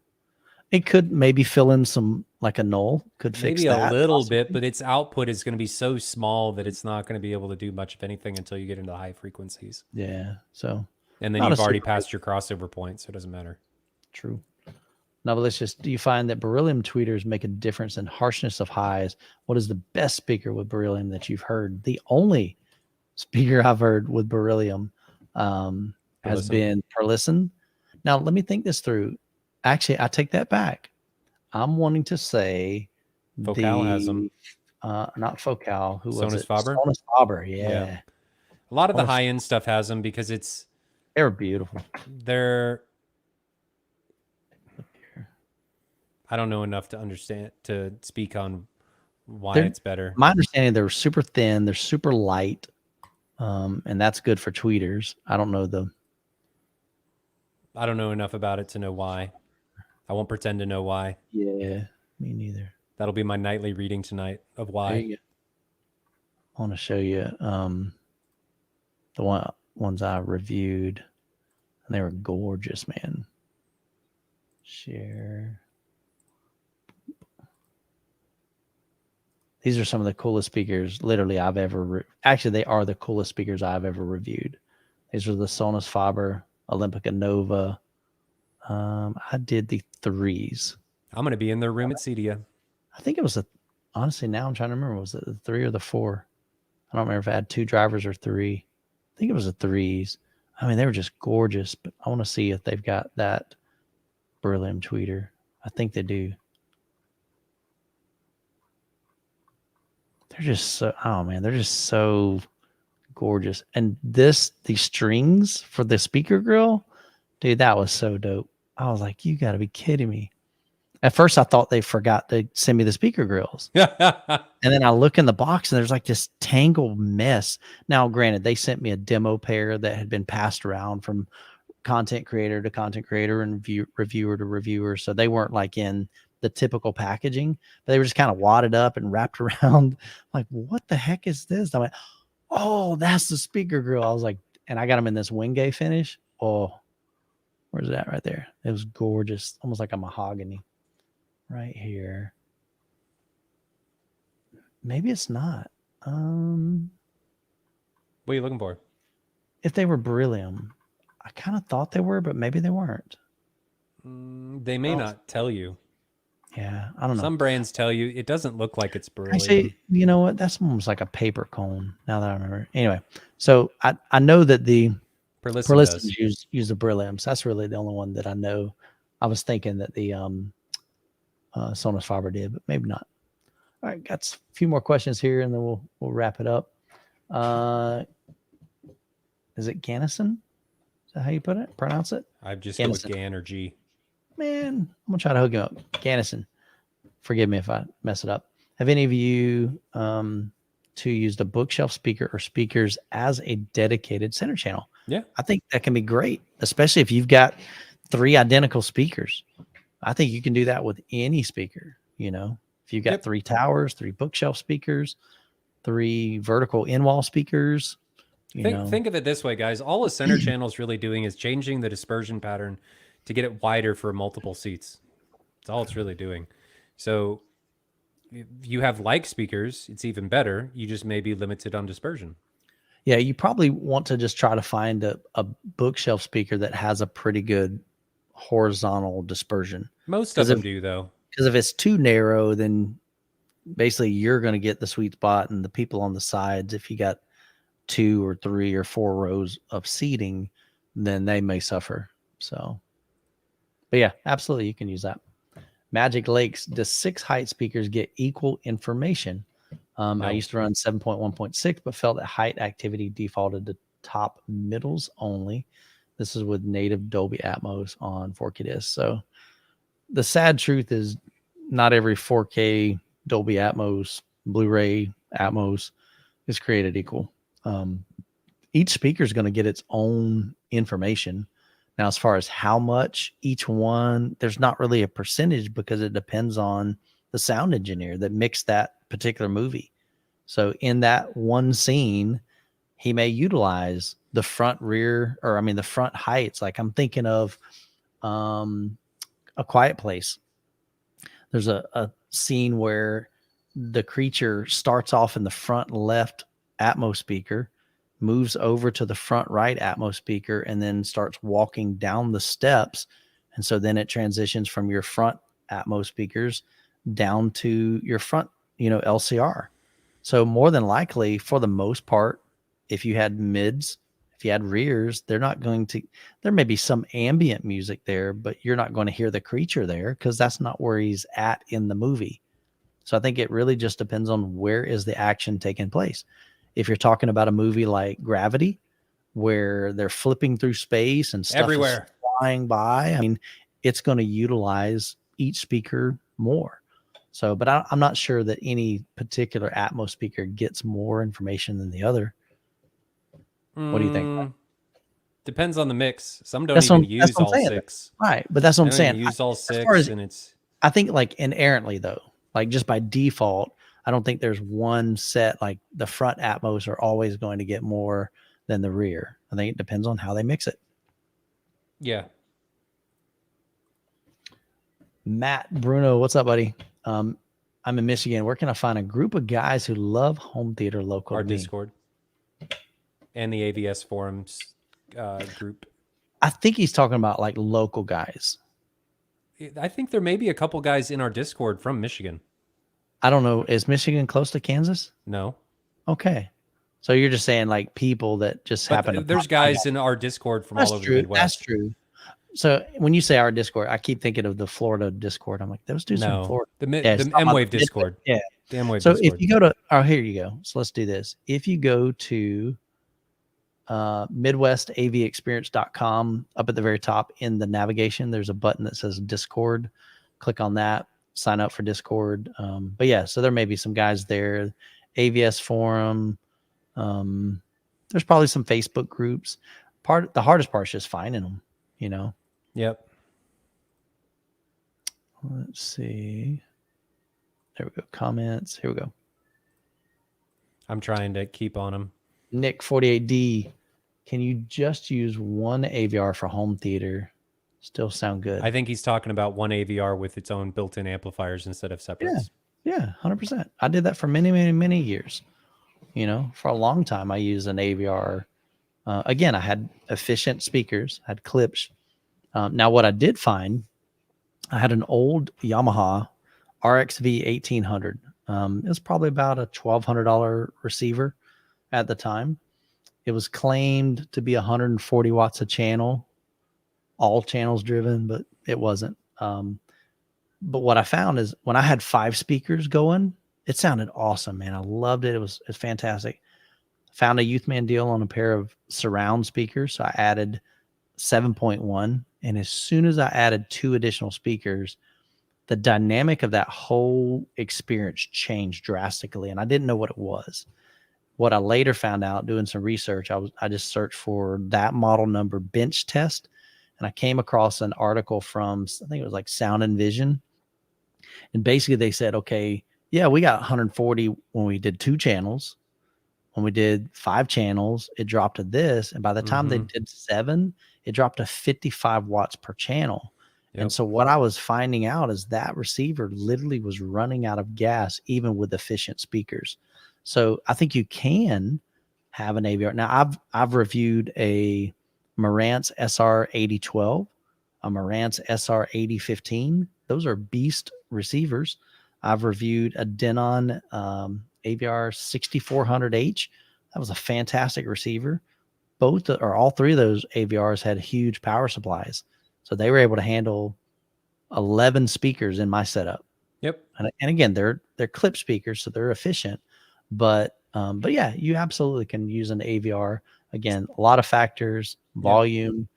It could maybe fill in some, like a null could fix that. Maybe a little bit, but its output is going to be so small that it's not going to be able to do much of anything until you get into high frequencies. Yeah. So. And then you've already passed your crossover point, so it doesn't matter. True. Now, but do you find that beryllium tweeters make a difference in harshness of highs? What is the best speaker with beryllium that you've heard? The only speaker I've heard with beryllium has been Perlisten. Now, let me think this through. Actually, I take that back. I'm wanting to say Focal has them. Not Focal. Who was it? Faber? Sonus Faber, yeah. A lot of the high-end stuff has them because they're beautiful. I don't know enough to speak on why it's better. My understanding, they're super thin, they're super light, and that's good for tweeters. I don't know enough about it to know why. I won't pretend to know why. Yeah, me neither. That'll be my nightly reading tonight of why. I want to show you the ones I reviewed, and they were gorgeous, man. Share. These are some of the coolest speakers, literally, I've ever. Actually, they are the coolest speakers I've ever reviewed. These are the Sonus Faber Olympica Nova. I did the 3s. I'm going to be in their room at Cedia. I think it was honestly, now I'm trying to remember, was it the 3 or the 4? I don't remember if I had 2 drivers or 3. I think it was the 3s. I mean, they were just gorgeous, but I want to see if they've got that beryllium tweeter. I think they do. They're just they're just so gorgeous. And these strings for the speaker grill, dude, that was so dope. I was like, you got to be kidding me. At first, I thought they forgot to send me the speaker grills. And then I look in the box and there's like this tangled mess. Now, granted, they sent me a demo pair that had been passed around from content creator to content creator and reviewer to reviewer. So they weren't like in the typical packaging, but they were just kind of wadded up and wrapped around. Like, what the heck is this? I went, oh, that's the speaker grill. I was like, and I got them in this Wingate finish. Oh, where's that right there? It was gorgeous. Almost like a mahogany right here. Maybe it's not. What are you looking for? If they were beryllium, I kind of thought they were, but maybe they weren't. They may not tell you. Yeah, I don't know. Some brands tell you. It doesn't look like it's beryllium. Actually, you know what? That's almost like a paper cone. Now that I remember. Anyway, so I know that the Perlistans use the berylliums. That's really the only one that I know. I was thinking that the Sonus Faber did, but maybe not. All right, got a few more questions here, and then we'll wrap it up. Is it Gannison? Is that how you pronounce it? I've just go with Gan or G. Man, I'm gonna try to hook him up. Gannison. Forgive me if I mess it up. Have any of you two used a bookshelf speaker or speakers as a dedicated center channel? Yeah, I think that can be great, especially if you've got 3 identical speakers. I think you can do that with any speaker. You know, if you've got 3 towers, 3 bookshelf speakers, 3 vertical in-wall speakers. Think of it this way, guys. All a center channel is really doing is changing the dispersion pattern to get it wider for multiple seats. That's all it's really doing. So if you have like speakers, it's even better. You just may be limited on dispersion. Yeah, you probably want to just try to find a bookshelf speaker that has a pretty good horizontal dispersion. Most of them do, though. Because if it's too narrow, then basically you're going to get the sweet spot, and the people on the sides, if you got 2 or 3 or 4 rows of seating, then they may suffer. So, but yeah, absolutely, you can use that. Magic Lakes, does 6 height speakers get equal information? No. I used to run 7.1.6, but felt that height activity defaulted to top middles only. This is with native Dolby Atmos on 4K disc. So the sad truth is not every 4K Dolby Atmos, Blu-ray Atmos is created equal. Each speaker is going to get its own information. Now, as far as how much each one, there's not really a percentage because it depends on the sound engineer that mixed that particular movie. So in that one scene, he may utilize the front heights. Like I'm thinking of A Quiet Place. There's a scene where the creature starts off in the front left Atmos speaker, moves over to the front right Atmos speaker, and then starts walking down the steps. And so then it transitions from your front Atmos speakers down to your front, LCR. So more than likely, for the most part, if you had mids, if you had rears, there may be some ambient music there, but you're not going to hear the creature there because that's not where he's at in the movie. So I think it really just depends on where is the action taking place. If you're talking about a movie like Gravity, where they're flipping through space and stuff everywhere is flying by, I mean, it's going to utilize each speaker more. So, but I'm not sure that any particular Atmos speaker gets more information than the other. What do you think? Depends on the mix. Some don't even use all 6. Right, but that's what I'm saying. Use all 6, and it's. I think like inherently though, like just by default, I don't think there's one set, like the front Atmos are always going to get more than the rear. I think it depends on how they mix it. Yeah. Matt Bruno, what's up, buddy? I'm in Michigan. Where can I find a group of guys who love home theater local? Our Discord and the AVS forums group. I think he's talking about like local guys. I think there may be a couple guys in our Discord from Michigan. I don't know. Is Michigan close to Kansas? No. Okay. So you're just saying like people that just happen to. There's guys in our Discord from all over the Midwest. That's true. So when you say our Discord, I keep thinking of the Florida Discord. I'm like, those dudes from Florida. The M-Wave Discord. Yeah. The M-Wave so Discord. If you go to, here you go. So let's do this. If you go to MidwestAVExperience.com, up at the very top in the navigation, there's a button that says Discord. click on that, sign up for Discord. But yeah, so there may be some guys there. AVS forum. There's probably some Facebook groups. The hardest part is just finding them, you know? Yep. Let's see. There we go. Comments. Here we go. I'm trying to keep on them. Nick 48D. Can you just use one AVR for home theater? Still sound good. I think he's talking about one AVR with its own built-in amplifiers instead of separates. Yeah, 100%. I did that for many, many, many years. You know, for a long time, I used an AVR. Again, I had efficient speakers, had Klipsch. Now, what I did find, I had an old Yamaha RXV 1800. It was probably about a $1,200 receiver at the time. It was claimed to be 140 watts a channel, all channels driven, but it wasn't. But what I found is when I had 5 speakers going, it sounded awesome, man. I loved it. It's fantastic. Found a Youthman deal on a pair of surround speakers. So I added 7.1. And as soon as I added 2 additional speakers, the dynamic of that whole experience changed drastically. And I didn't know what it was. What I later found out doing some research, I just searched for that model number bench test. And I came across an article from, I think it was like Sound and Vision. And basically they said, okay, yeah, we got 140 when we did 2 channels. When we did 5 channels, it dropped to this. And by the time they did 7, it dropped to 55 watts per channel. Yep. And so what I was finding out is that receiver literally was running out of gas, even with efficient speakers. So I think you can have an AVR. Now I've reviewed a Marantz SR8012, a Marantz SR8015. Those are beast receivers. I've reviewed a Denon AVR 6400H. That was a fantastic receiver. All 3 of those AVRs had huge power supplies. So they were able to handle 11 speakers in my setup. Yep. And again, they're clip speakers, so they're efficient. But yeah, you absolutely can use an AVR. Again, a lot of factors, volume,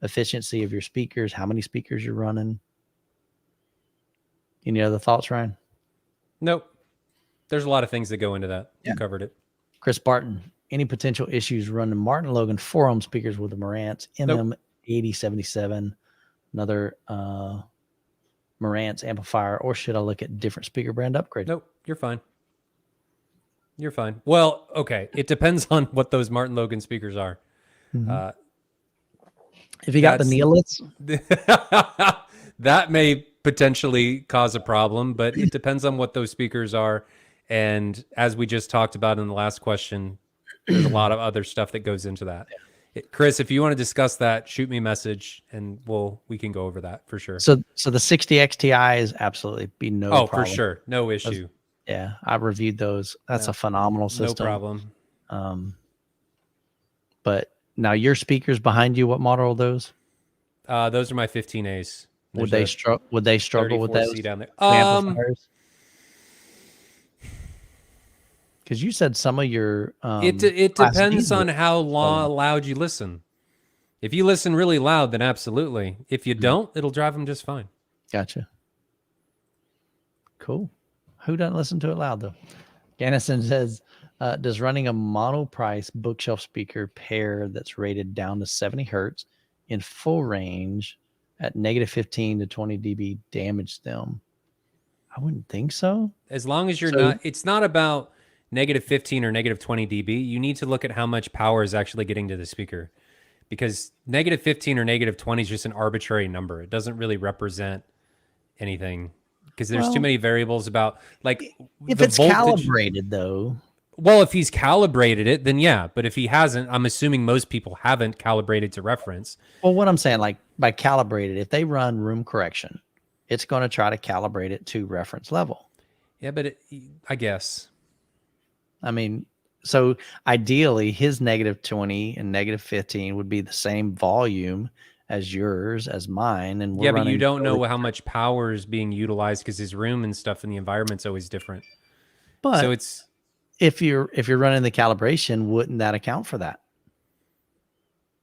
efficiency of your speakers, how many speakers you're running. Any other thoughts, Ryan? Nope. There's a lot of things that go into that. You covered it. Chris Barton, any potential issues running Martin Logan 4-ohm speakers with the Marantz MM8077, another Marantz amplifier, or should I look at different speaker brand upgrade? Nope, you're fine. You're fine. Well, okay. It depends on what those Martin Logan speakers are. If you got the Neoliths, that may potentially cause a problem, but it depends on what those speakers are. And as we just talked about in the last question, there's a lot of other stuff that goes into that. Chris, if you want to discuss that, shoot me a message and we can go over that for sure. So the 60XTI is absolutely no problem. For sure. No issue. Yeah, I reviewed those. That's a phenomenal system. No problem. But now your speakers behind you, what model are those? Those are my 15As. Would they struggle with that? Down there. Because you said some of your it depends on how loud you listen. If you listen really loud, then absolutely. If you don't, it'll drive them just fine. Gotcha. Cool. Who doesn't listen to it loud though? Gannison says, does running a mono price bookshelf speaker pair that's rated down to 70 hertz in full range at negative 15 to 20 dB damage them? I wouldn't think so. As long as you're it's not about negative 15 or negative 20 dB. You need to look at how much power is actually getting to the speaker, because negative 15 or negative 20 is just an arbitrary number. It doesn't really represent anything, because there's too many variables about, like, if it's voltage calibrated though. Well, if he's calibrated it, then yeah. But if he hasn't, I'm assuming most people haven't calibrated to reference. Well, what I'm saying, like, by calibrated, if they run room correction, it's going to try to calibrate it to reference level. Yeah, but I guess. I mean, so ideally his negative 20 and negative 15 would be the same volume as yours, as mine. And yeah, but you don't know how much power is being utilized, because his room and stuff in the environment's always different. But so it's, if you're running the calibration, wouldn't that account for that?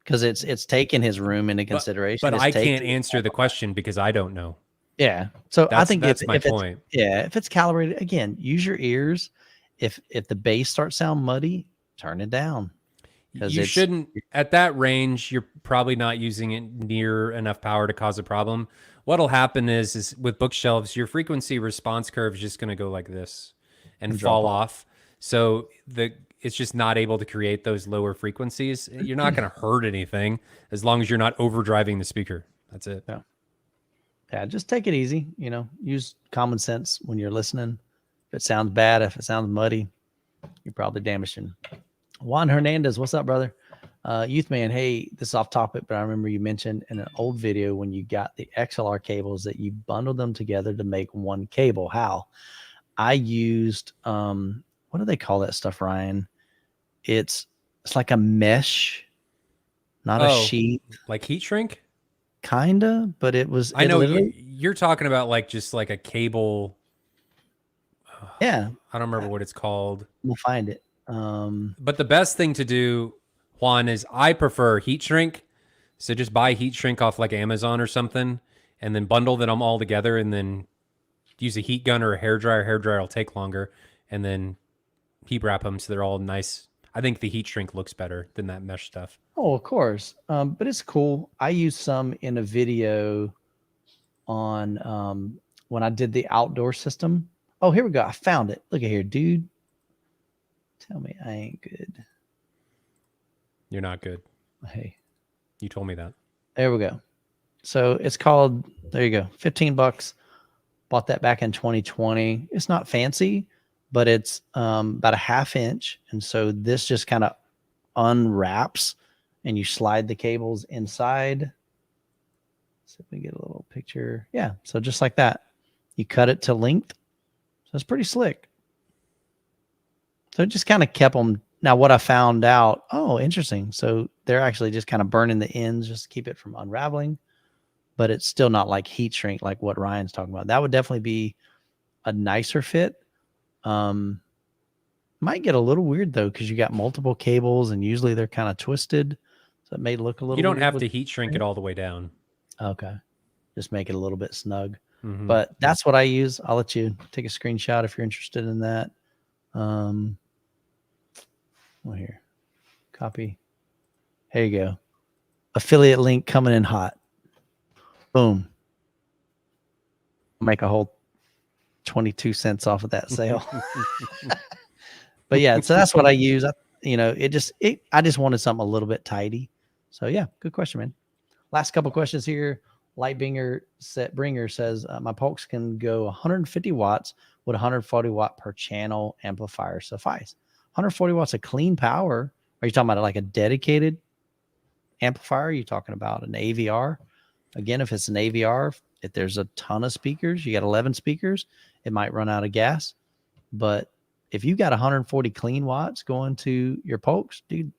Because it's taking his room into consideration. But I can't answer the question because I don't know. Yeah. So I think That's my point. if it's calibrated, again, use your ears. If the bass starts sound muddy, turn it down. Because You shouldn't, at that range, you're probably not using it near enough power to cause a problem. What'll happen is with bookshelves, your frequency response curve is just going to go like this and fall off. So it's just not able to create those lower frequencies. You're not going to hurt anything as long as you're not overdriving the speaker. That's it. Yeah. Yeah, just take it easy. Use common sense when you're listening. If it sounds bad, if it sounds muddy, you're probably damaging. Juan Hernandez, what's up, brother? Youth Man, hey, this is off topic, but I remember you mentioned in an old video when you got the XLR cables that you bundled them together to make one cable. How? I used what do they call that stuff, Ryan? It's like a mesh, not a sheet. Like heat shrink? Kinda, but it was. I know you're talking about like just like a cable. Yeah, I don't remember what it's called. We'll find it. But the best thing to do, Juan, is I prefer heat shrink. So just buy heat shrink off like Amazon or something, and then bundle them all together, and then use a heat gun or a hairdryer. Hairdryer will take longer, and then heat wrap them so they're all nice. I think the heat shrink looks better than that mesh stuff. Oh, of course. But it's cool. I used some in a video on when I did the outdoor system. Oh, here we go. I found it. Look at here, dude. Tell me I ain't good. You're not good. Hey. You told me that. There we go. So it's called, there you go, $15. Bought that back in 2020. It's not fancy, but it's about a 1/2 inch. And so this just kind of unwraps and you slide the cables inside. See if we get a little picture. Yeah. So just like that, you cut it to length. So it's pretty slick. So it just kind of kept them. Now what I found out, oh, interesting. So they're actually just kind of burning the ends just to keep it from unraveling, but it's still not like heat shrink, like what Ryan's talking about. That would definitely be a nicer fit. Might get a little weird though, because you got multiple cables and usually they're kind of twisted. So it may look a little. You don't have to heat shrink it all the way down. Okay. Just make it a little bit snug. Mm-hmm. But that's what I use. I'll let you take a screenshot if you're interested in that. Well, here, copy. Here you go. Affiliate link coming in hot. Boom. Make a whole 22 cents off of that sale. But yeah, so that's what I use. I just wanted something a little bit tidy. So yeah, good question, man. Last couple questions here. Lightbringer says, my Polks can go 150 watts with 140 watt per channel amplifier suffice. 140 watts of clean power. Are you talking about like a dedicated amplifier? Are you talking about an AVR? Again, if it's an AVR, if there's a ton of speakers, you got 11 speakers, it might run out of gas. But if you got 140 clean watts going to your Polks, dude,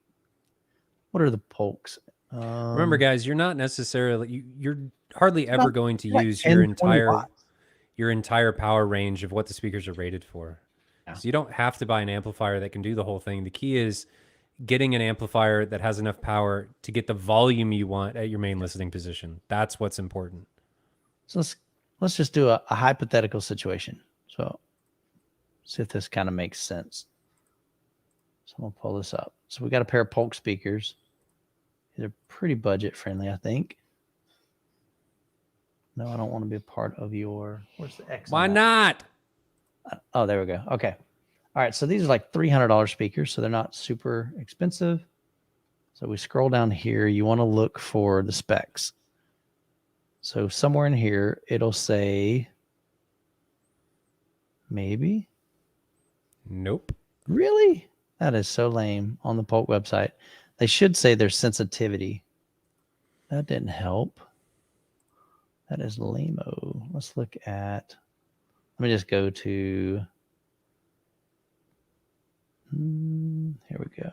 what are the Polks? Remember, guys, you're not necessarily, you're hardly ever going to use your entire power range of what the speakers are rated for. Yeah. So you don't have to buy an amplifier that can do the whole thing. The key is getting an amplifier that has enough power to get the volume you want at your main listening position. That's what's important. So let's just do a hypothetical situation. So see if this kind of makes sense. So I'm gonna pull this up. So we got a pair of Polk speakers. They're pretty budget friendly, I think. No, I don't want to be a part of your. Where's the X? Why not? Oh, there we go. Okay. All right. So these are like $300 speakers, so they're not super expensive. So we scroll down here. You want to look for the specs. So somewhere in here, it'll say maybe. Nope. Really? That is so lame on the Polk website. They should say their sensitivity. That didn't help. That is lame-o. Let's look at, let me just go to, here we go.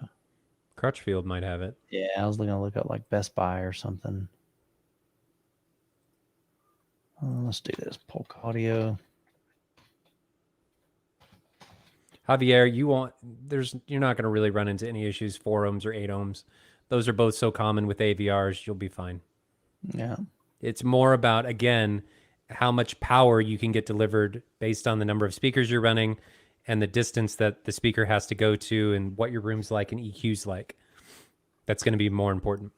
Crutchfield might have it. Yeah, I was looking to look up like Best Buy or something. Let's do this, Polk Audio. Javier, you're not going to really run into any issues, 4 ohms or 8 ohms. Those are both so common with AVRs, you'll be fine. Yeah. It's more about, again, how much power you can get delivered based on the number of speakers you're running and the distance that the speaker has to go to and what your room's like and EQ's like. That's going to be more important.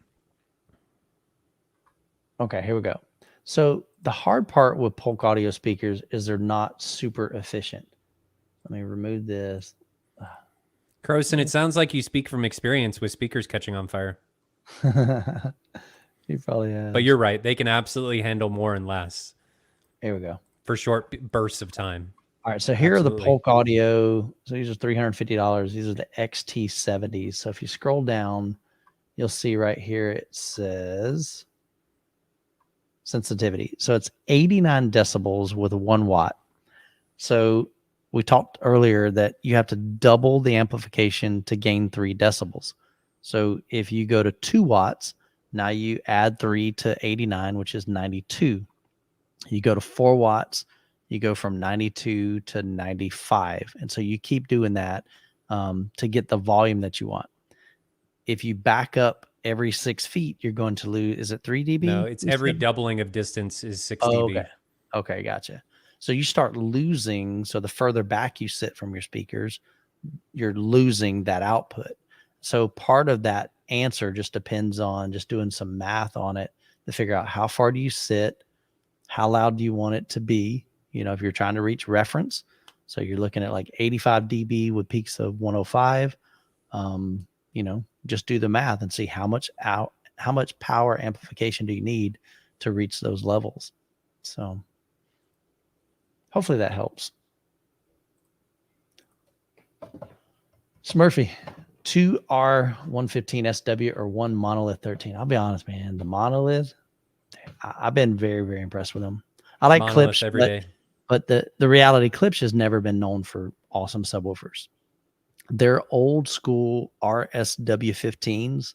Okay, here we go. So the hard part with Polk audio speakers is they're not super efficient. Let me remove this. Croson, it sounds like you speak from experience with speakers catching on fire. You probably have. But you're right. They can absolutely handle more and less. Here we go. For short bursts of time. All right, so here are the Polk audio. So these are $350. These are the XT70s. So if you scroll down, you'll see right here it says sensitivity. So it's 89 decibels with 1 watt. So we talked earlier that you have to double the amplification to gain 3 decibels. So if you go to 2 watts, now you add 3 to 89, which is 92. You go to 4 watts, you go from 92 to 95. And so you keep doing that to get the volume that you want. If you back up every 6 feet, you're going to lose, is it 3 dB? No, it's every doubling of distance is 6 dB. Okay. Okay, gotcha. So you start losing. So the further back you sit from your speakers, you're losing that output. So part of that answer just depends on just doing some math on it to figure out how far do you sit, how loud do you want it to be? You know, if you're trying to reach reference, so you're looking at like 85 dB with peaks of 105, you know, just do the math and see how much power amplification do you need to reach those levels. So hopefully that helps. Smurfy, 2 R115 SW or 1 Monolith 13. I'll be honest, man. The Monolith, I've been very, very impressed with them. I like Monolith Klipsch every day. But the reality, Klipsch has never been known for awesome subwoofers. Their old school RSW15s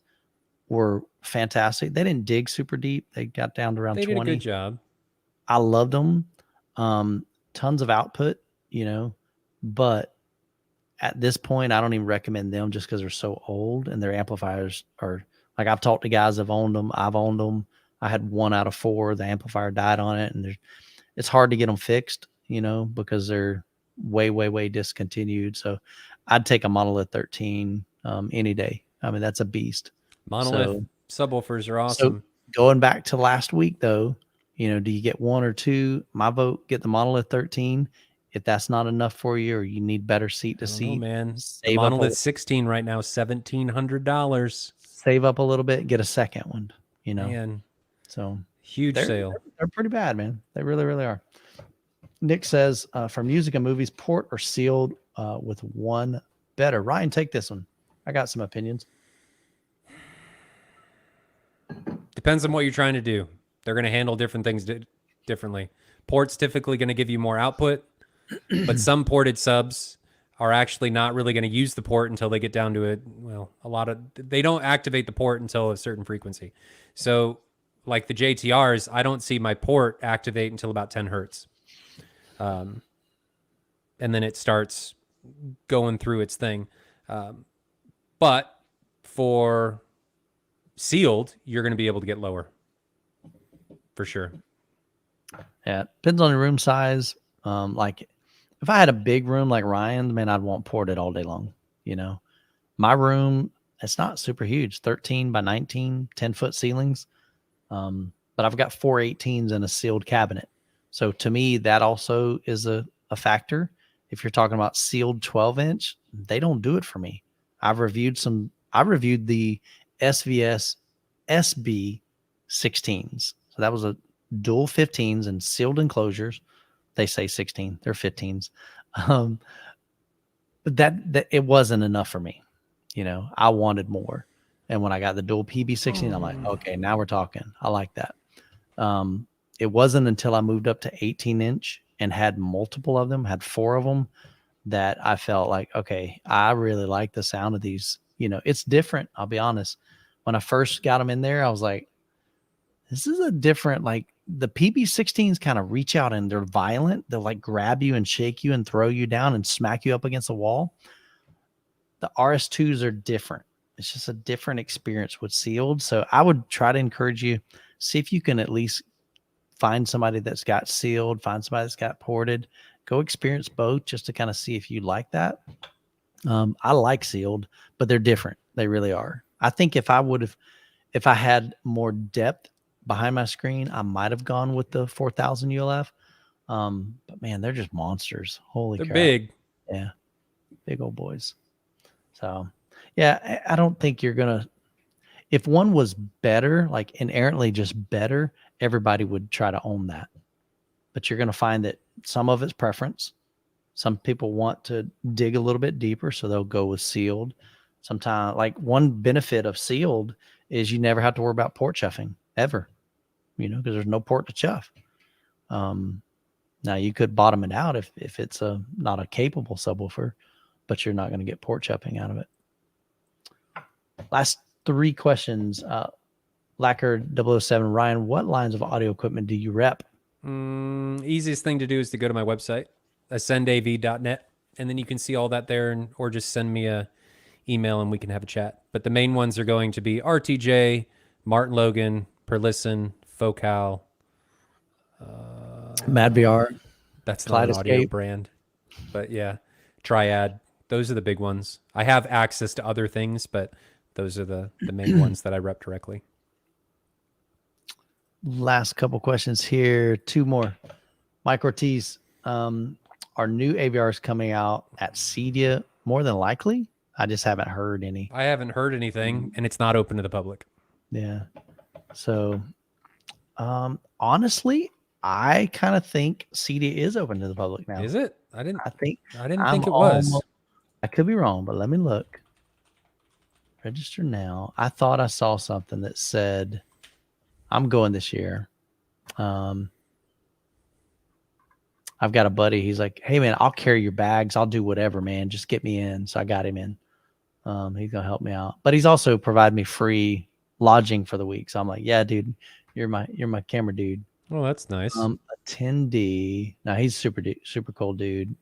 were fantastic. They didn't dig super deep. They got down to around 20. They did a good job. I loved them. Tons of output, you know, but at this point, I don't even recommend them just because they're so old and their amplifiers are like, I've talked to guys that have owned them. I've owned them. I had 1 out of 4. The amplifier died on it, and it's hard to get them fixed, you know, because they're way, way, way discontinued. So I'd take a Monolith 13 any day. I mean, that's a beast. Monolith subwoofers are awesome. So going back to last week, though, you know, do you get 1 or 2? My vote, get the Monolith 13. If that's not enough for you, or you need better seat to seat, man. The Monolith 16 right now, $1,700. Save up a little bit, get a second one, you know. Man. So huge sale. They're pretty bad, man. They really, really are. Nick says, for music and movies, port or sealed with 1 better. Ryan, take this one. I got some opinions. Depends on what you're trying to do. They're going to handle different things differently. Port's typically going to give you more output, but some ported subs are actually not really going to use the port until they get down to it. Well, they don't activate the port until a certain frequency. So like the JTRs, I don't see my port activate until about 10 hertz. And then it starts going through its thing. But for sealed, you're going to be able to get lower for sure. Yeah, depends on the room size. Like if I had a big room like Ryan's, man, I'd want ported all day long. You know, my room, it's not super huge, 13 by 19, 10-foot ceilings. But I've got 4 18s in a sealed cabinet. So to me, that also is a factor. If you're talking about sealed 12-inch, they don't do it for me. I reviewed the SVS SB 16s. So that was a dual 15s and sealed enclosures. They say 16, they're 15s. But that it wasn't enough for me. You know, I wanted more. And when I got the dual PB16, I'm like, okay, now we're talking. I like that. It wasn't until I moved up to 18-inch and had multiple of them, had 4 of them, that I felt like, okay, I really like the sound of these. You know, it's different. I'll be honest. When I first got them in there, I was like, this is a different, like the PB16s kind of reach out and they're violent. They'll like grab you and shake you and throw you down and smack you up against the wall. The RS2s are different. It's just a different experience with sealed. So I would try to encourage you, see if you can at least find somebody that's got sealed, find somebody that's got ported, go experience both just to kind of see if you like that. I like sealed, but they're different. They really are. I think if I had more depth behind my screen, I might have gone with the 4000 ULF. But man, they're just monsters. Holy They're crap. big. Yeah. Big old boys. So yeah, I don't think you're going to, if one was better, like inherently just better, everybody would try to own that. But you're going to find that some of it's preference. Some people want to dig a little bit deeper, so they'll go with sealed. Sometimes, like one benefit of sealed is you never have to worry about port chuffing ever, because there's no port to chuff. Now you could bottom it out if it's not a capable subwoofer, but you're not going to get port chuffing out of it. Last 3 questions. Lacquer 007, Ryan, what lines of audio equipment do you rep? Easiest thing to do is to go to my website, ascendav.net, and then you can see all that there, or just send me a email and we can have a chat. But the main ones are going to be RTJ, Martin Logan, Perlisten, Focal, MadVR. That's not an audio brand, but yeah, Triad. Those are the big ones. I have access to other things, but those are the main ones that I rep directly. Last couple questions here. 2 more. Mike Ortiz, are new AVRs coming out at CEDIA more than likely? I just haven't heard any. I haven't heard anything, and it's not open to the public. Yeah. So, honestly, I kind of think CEDIA is open to the public now. Is it? I didn't think it was. I could be wrong, but let me look. Register now. I thought I saw something that said I'm going this year. I've got a buddy. He's like, hey man, I'll carry your bags. I'll do whatever, man. Just get me in. So I got him in. He's gonna help me out, but he's also provided me free lodging for the week. So I'm like, yeah, dude, you're my camera dude. Oh, that's nice. Attendee. Now he's super cool dude.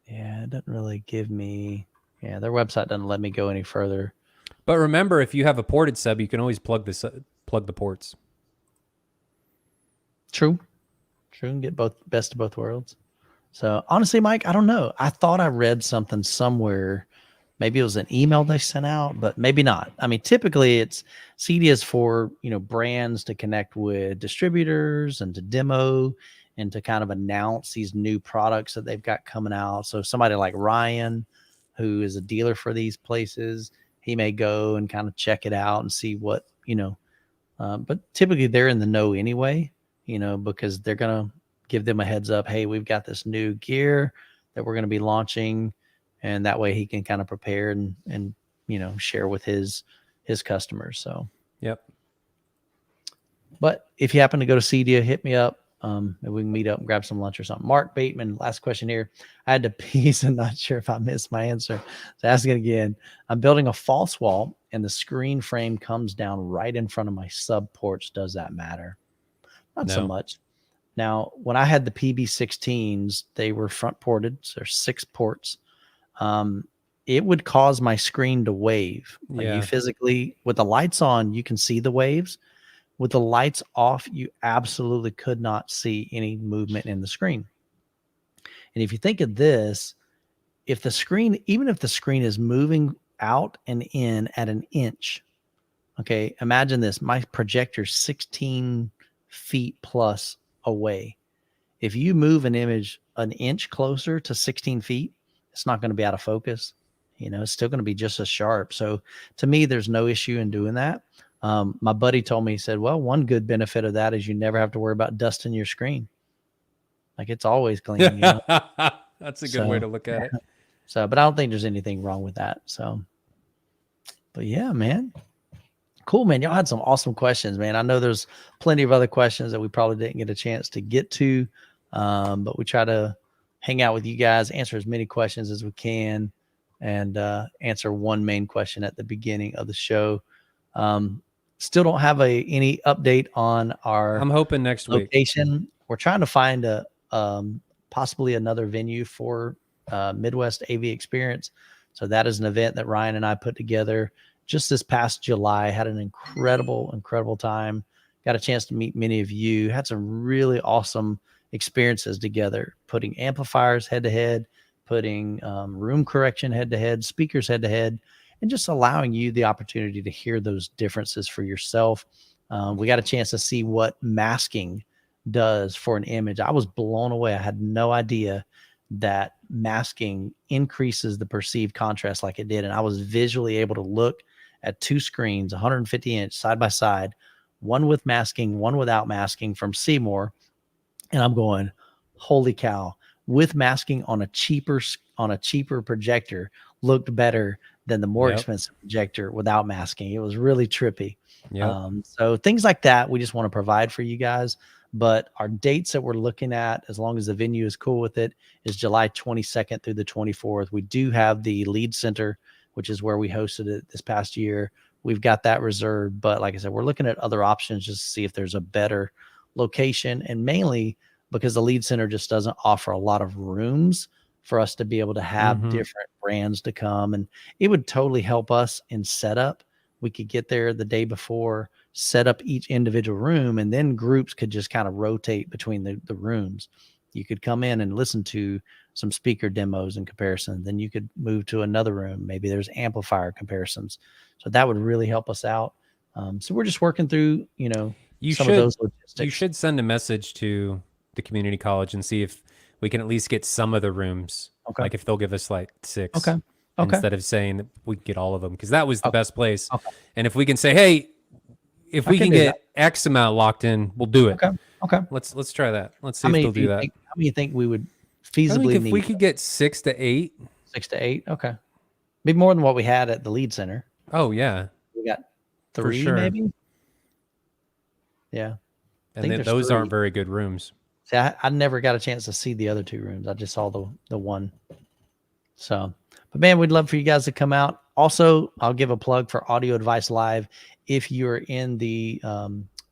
Yeah, it doesn't really give me. Yeah, their website doesn't let me go any further. But remember, if you have a ported sub, you can always plug the ports. True, and get best of both worlds. So honestly, Mike, I don't know. I thought I read something somewhere. Maybe it was an email they sent out, but maybe not. I mean, typically it's CEDIA is for, brands to connect with distributors and to demo and to kind of announce these new products that they've got coming out. So somebody like Ryan, who is a dealer for these places, he may go and kind of check it out and see what, but typically they're in the know anyway, because they're going to give them a heads up. Hey, we've got this new gear that we're going to be launching. And that way he can kind of prepare and share with his customers. So, yep. But if you happen to go to CEDIA, hit me up. Maybe we can meet up and grab some lunch or something. Mark Bateman, last question here. I had to pee, so I'm not sure if I missed my answer. So ask it again. I'm building a false wall and the screen frame comes down right in front of my sub ports. Does that matter? Not so much. Now, when I had the PB16s, they were front ported. So there's 6 ports. It would cause my screen to wave. Like you physically, with the lights on, you can see the waves. With the lights off, you absolutely could not see any movement in the screen. And if you think of this, even if the screen is moving out and in at an inch, okay, imagine this, my projector's 16 feet plus away. If you move an image an inch closer to 16 feet, it's not going to be out of focus. It's still going to be just as sharp. So to me, there's no issue in doing that. My buddy told me, he said, well, one good benefit of that is you never have to worry about dusting your screen. Like it's always clean. That's a good way to look at it. So, but I don't think there's anything wrong with that. So, but yeah, man. Cool, man. Y'all had some awesome questions, man. I know there's plenty of other questions that we probably didn't get a chance to get to. But we try to hang out with you guys, answer as many questions as we can, and answer one main question at the beginning of the show. Still don't have any update on our I'm hoping next location. Week. We're trying to find possibly another venue for Midwest AV Experience. So that is an event that Ryan and I put together just this past July. Had an incredible time. got a chance to meet many of you, had some really awesome experiences together, putting amplifiers head to head, putting room correction head to head, speakers head to head, and just allowing you the opportunity to hear those differences for yourself. We got a chance to see what masking does for an image. I was blown away. I had no idea that masking increases the perceived contrast like it did. And I was visually able to look at two screens, 150-inch side by side, one with masking, one without masking from Seymour. And I'm going, holy cow, with masking on a cheaper projector looked better than the more expensive projector without masking. It was really trippy. So things like that, we just want to provide for you guys. But our dates that we're looking at, as long as the venue is cool with it, is July 22nd through the 24th. We do have the Lead Center, which is where we hosted it this past year. We've got that reserved. But like I said, we're looking at other options just to see if there's a better location. And mainly because the Lead Center just doesn't offer a lot of rooms for us to be able to have different brands to come. And it would totally help us in setup. We could get there the day before, set up each individual room, and then groups could just kind of rotate between the rooms. You could come in and listen to some speaker demos in comparison. Then you could move to another room. Maybe there's amplifier comparisons. So that would really help us out. So we're just working through, of those logistics. You should send a message to the community college and see if we can at least get some of the rooms. Okay. Like if they'll give us like 6. Okay. Instead of saying that we can get all of them, because that was the best place. Okay. And if we can say, hey, if we can get X amount locked in, we'll do it. Okay. Let's try that. Let's see if they'll do that. How many you think we would feasibly need? If we could get 6 to 8. 6 to 8. Okay. Maybe more than what we had at the Lead Center. Oh yeah. We got 3 maybe. Yeah. And then those aren't very good rooms. See, I never got a chance to see the other 2 rooms. I just saw the one. So, but man, we'd love for you guys to come out. Also, I'll give a plug for Audio Advice Live. If you're in the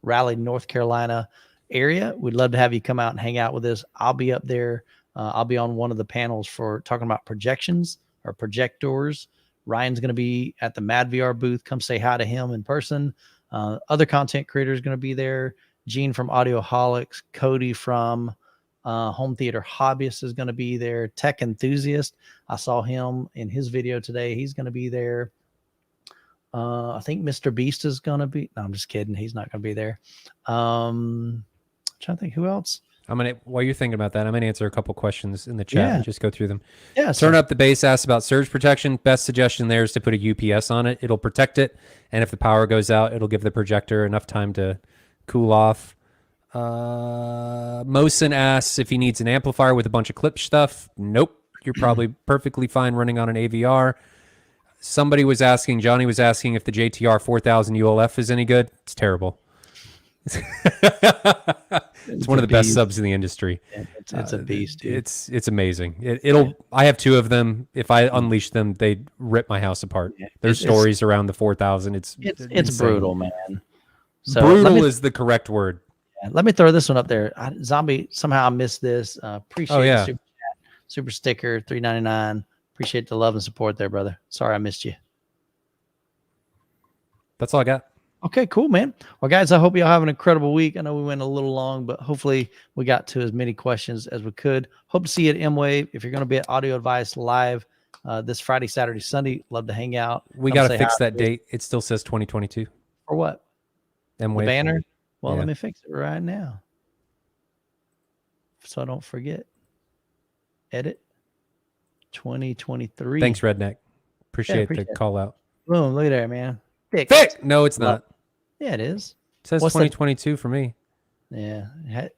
Raleigh, North Carolina area, we'd love to have you come out and hang out with us. I'll be up there. I'll be on one of the panels for talking about projections or projectors. Ryan's going to be at the Mad VR booth. Come say hi to him in person. Other content creators going to be there. Gene from Audioholics, Cody from Home Theater Hobbyist is going to be there. Tech Enthusiast, I saw him in his video today. He's going to be there. I think Mr. Beast is going to be. No, I'm just kidding. He's not going to be there. Trying to think who else. While you're thinking about that, I'm gonna answer a couple questions in the chat. Yeah. Just go through them. Yeah. Turn Up the Bass asks about surge protection. Best suggestion there is to put a UPS on it. It'll protect it, and if the power goes out, it'll give the projector enough time to cool off. Mosin asks if he needs an amplifier with a bunch of Klipsch stuff. Nope. You're probably perfectly fine running on an AVR. Johnny was asking if the JTR 4000 ULF is any good. It's terrible. It's one of the best subs in the industry. It's a beast, dude. It's amazing. I have 2 of them. If I unleash them, they rip my house apart. Yeah, There's stories around the 4000. It's brutal, man. So brutal is the correct word. Yeah, let me throw this one up there. Zombie, somehow I missed this. Appreciate the super chat, super sticker, $3.99. Appreciate the love and support there, brother. Sorry I missed you. That's all I got. Okay, cool, man. Well, guys, I hope y'all have an incredible week. I know we went a little long, but hopefully we got to as many questions as we could. Hope to see you at M-Wave. If you're going to be at Audio Advice Live this Friday, Saturday, Sunday, love to hang out. We got to fix that date. It still says 2022. Or what? M-Wave. The banner? Well, Yeah. let me fix it right now so I don't forget. Edit 2023. Thanks, Redneck. Appreciate the call out. Boom, look at that, man. Fix! No, it's not. Yeah, it is. It says 2022 for me. Yeah.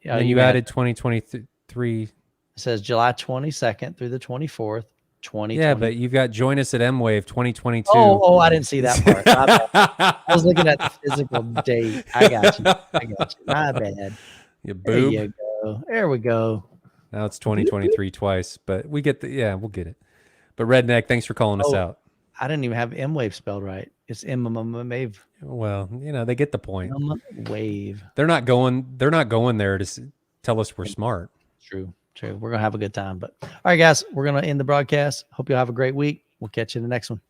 And you added 2023. It says July 22nd through the 24th, 2020. Yeah, but you've got join us at M-Wave 2022. Oh, I didn't see that part. My bad. I was looking at the physical date. I got you. My bad. You boob. There you go. There we go. Now it's 2023 twice, but we get we'll get it. But Redneck, thanks for calling us out. I didn't even have M-Wave spelled right. It's M-Wave. Well, they get the point. Wave. They're not going there to tell us we're smart. True. We're going to have a good time. But all right, guys, we're going to end the broadcast. Hope you'll have a great week. We'll catch you in the next one.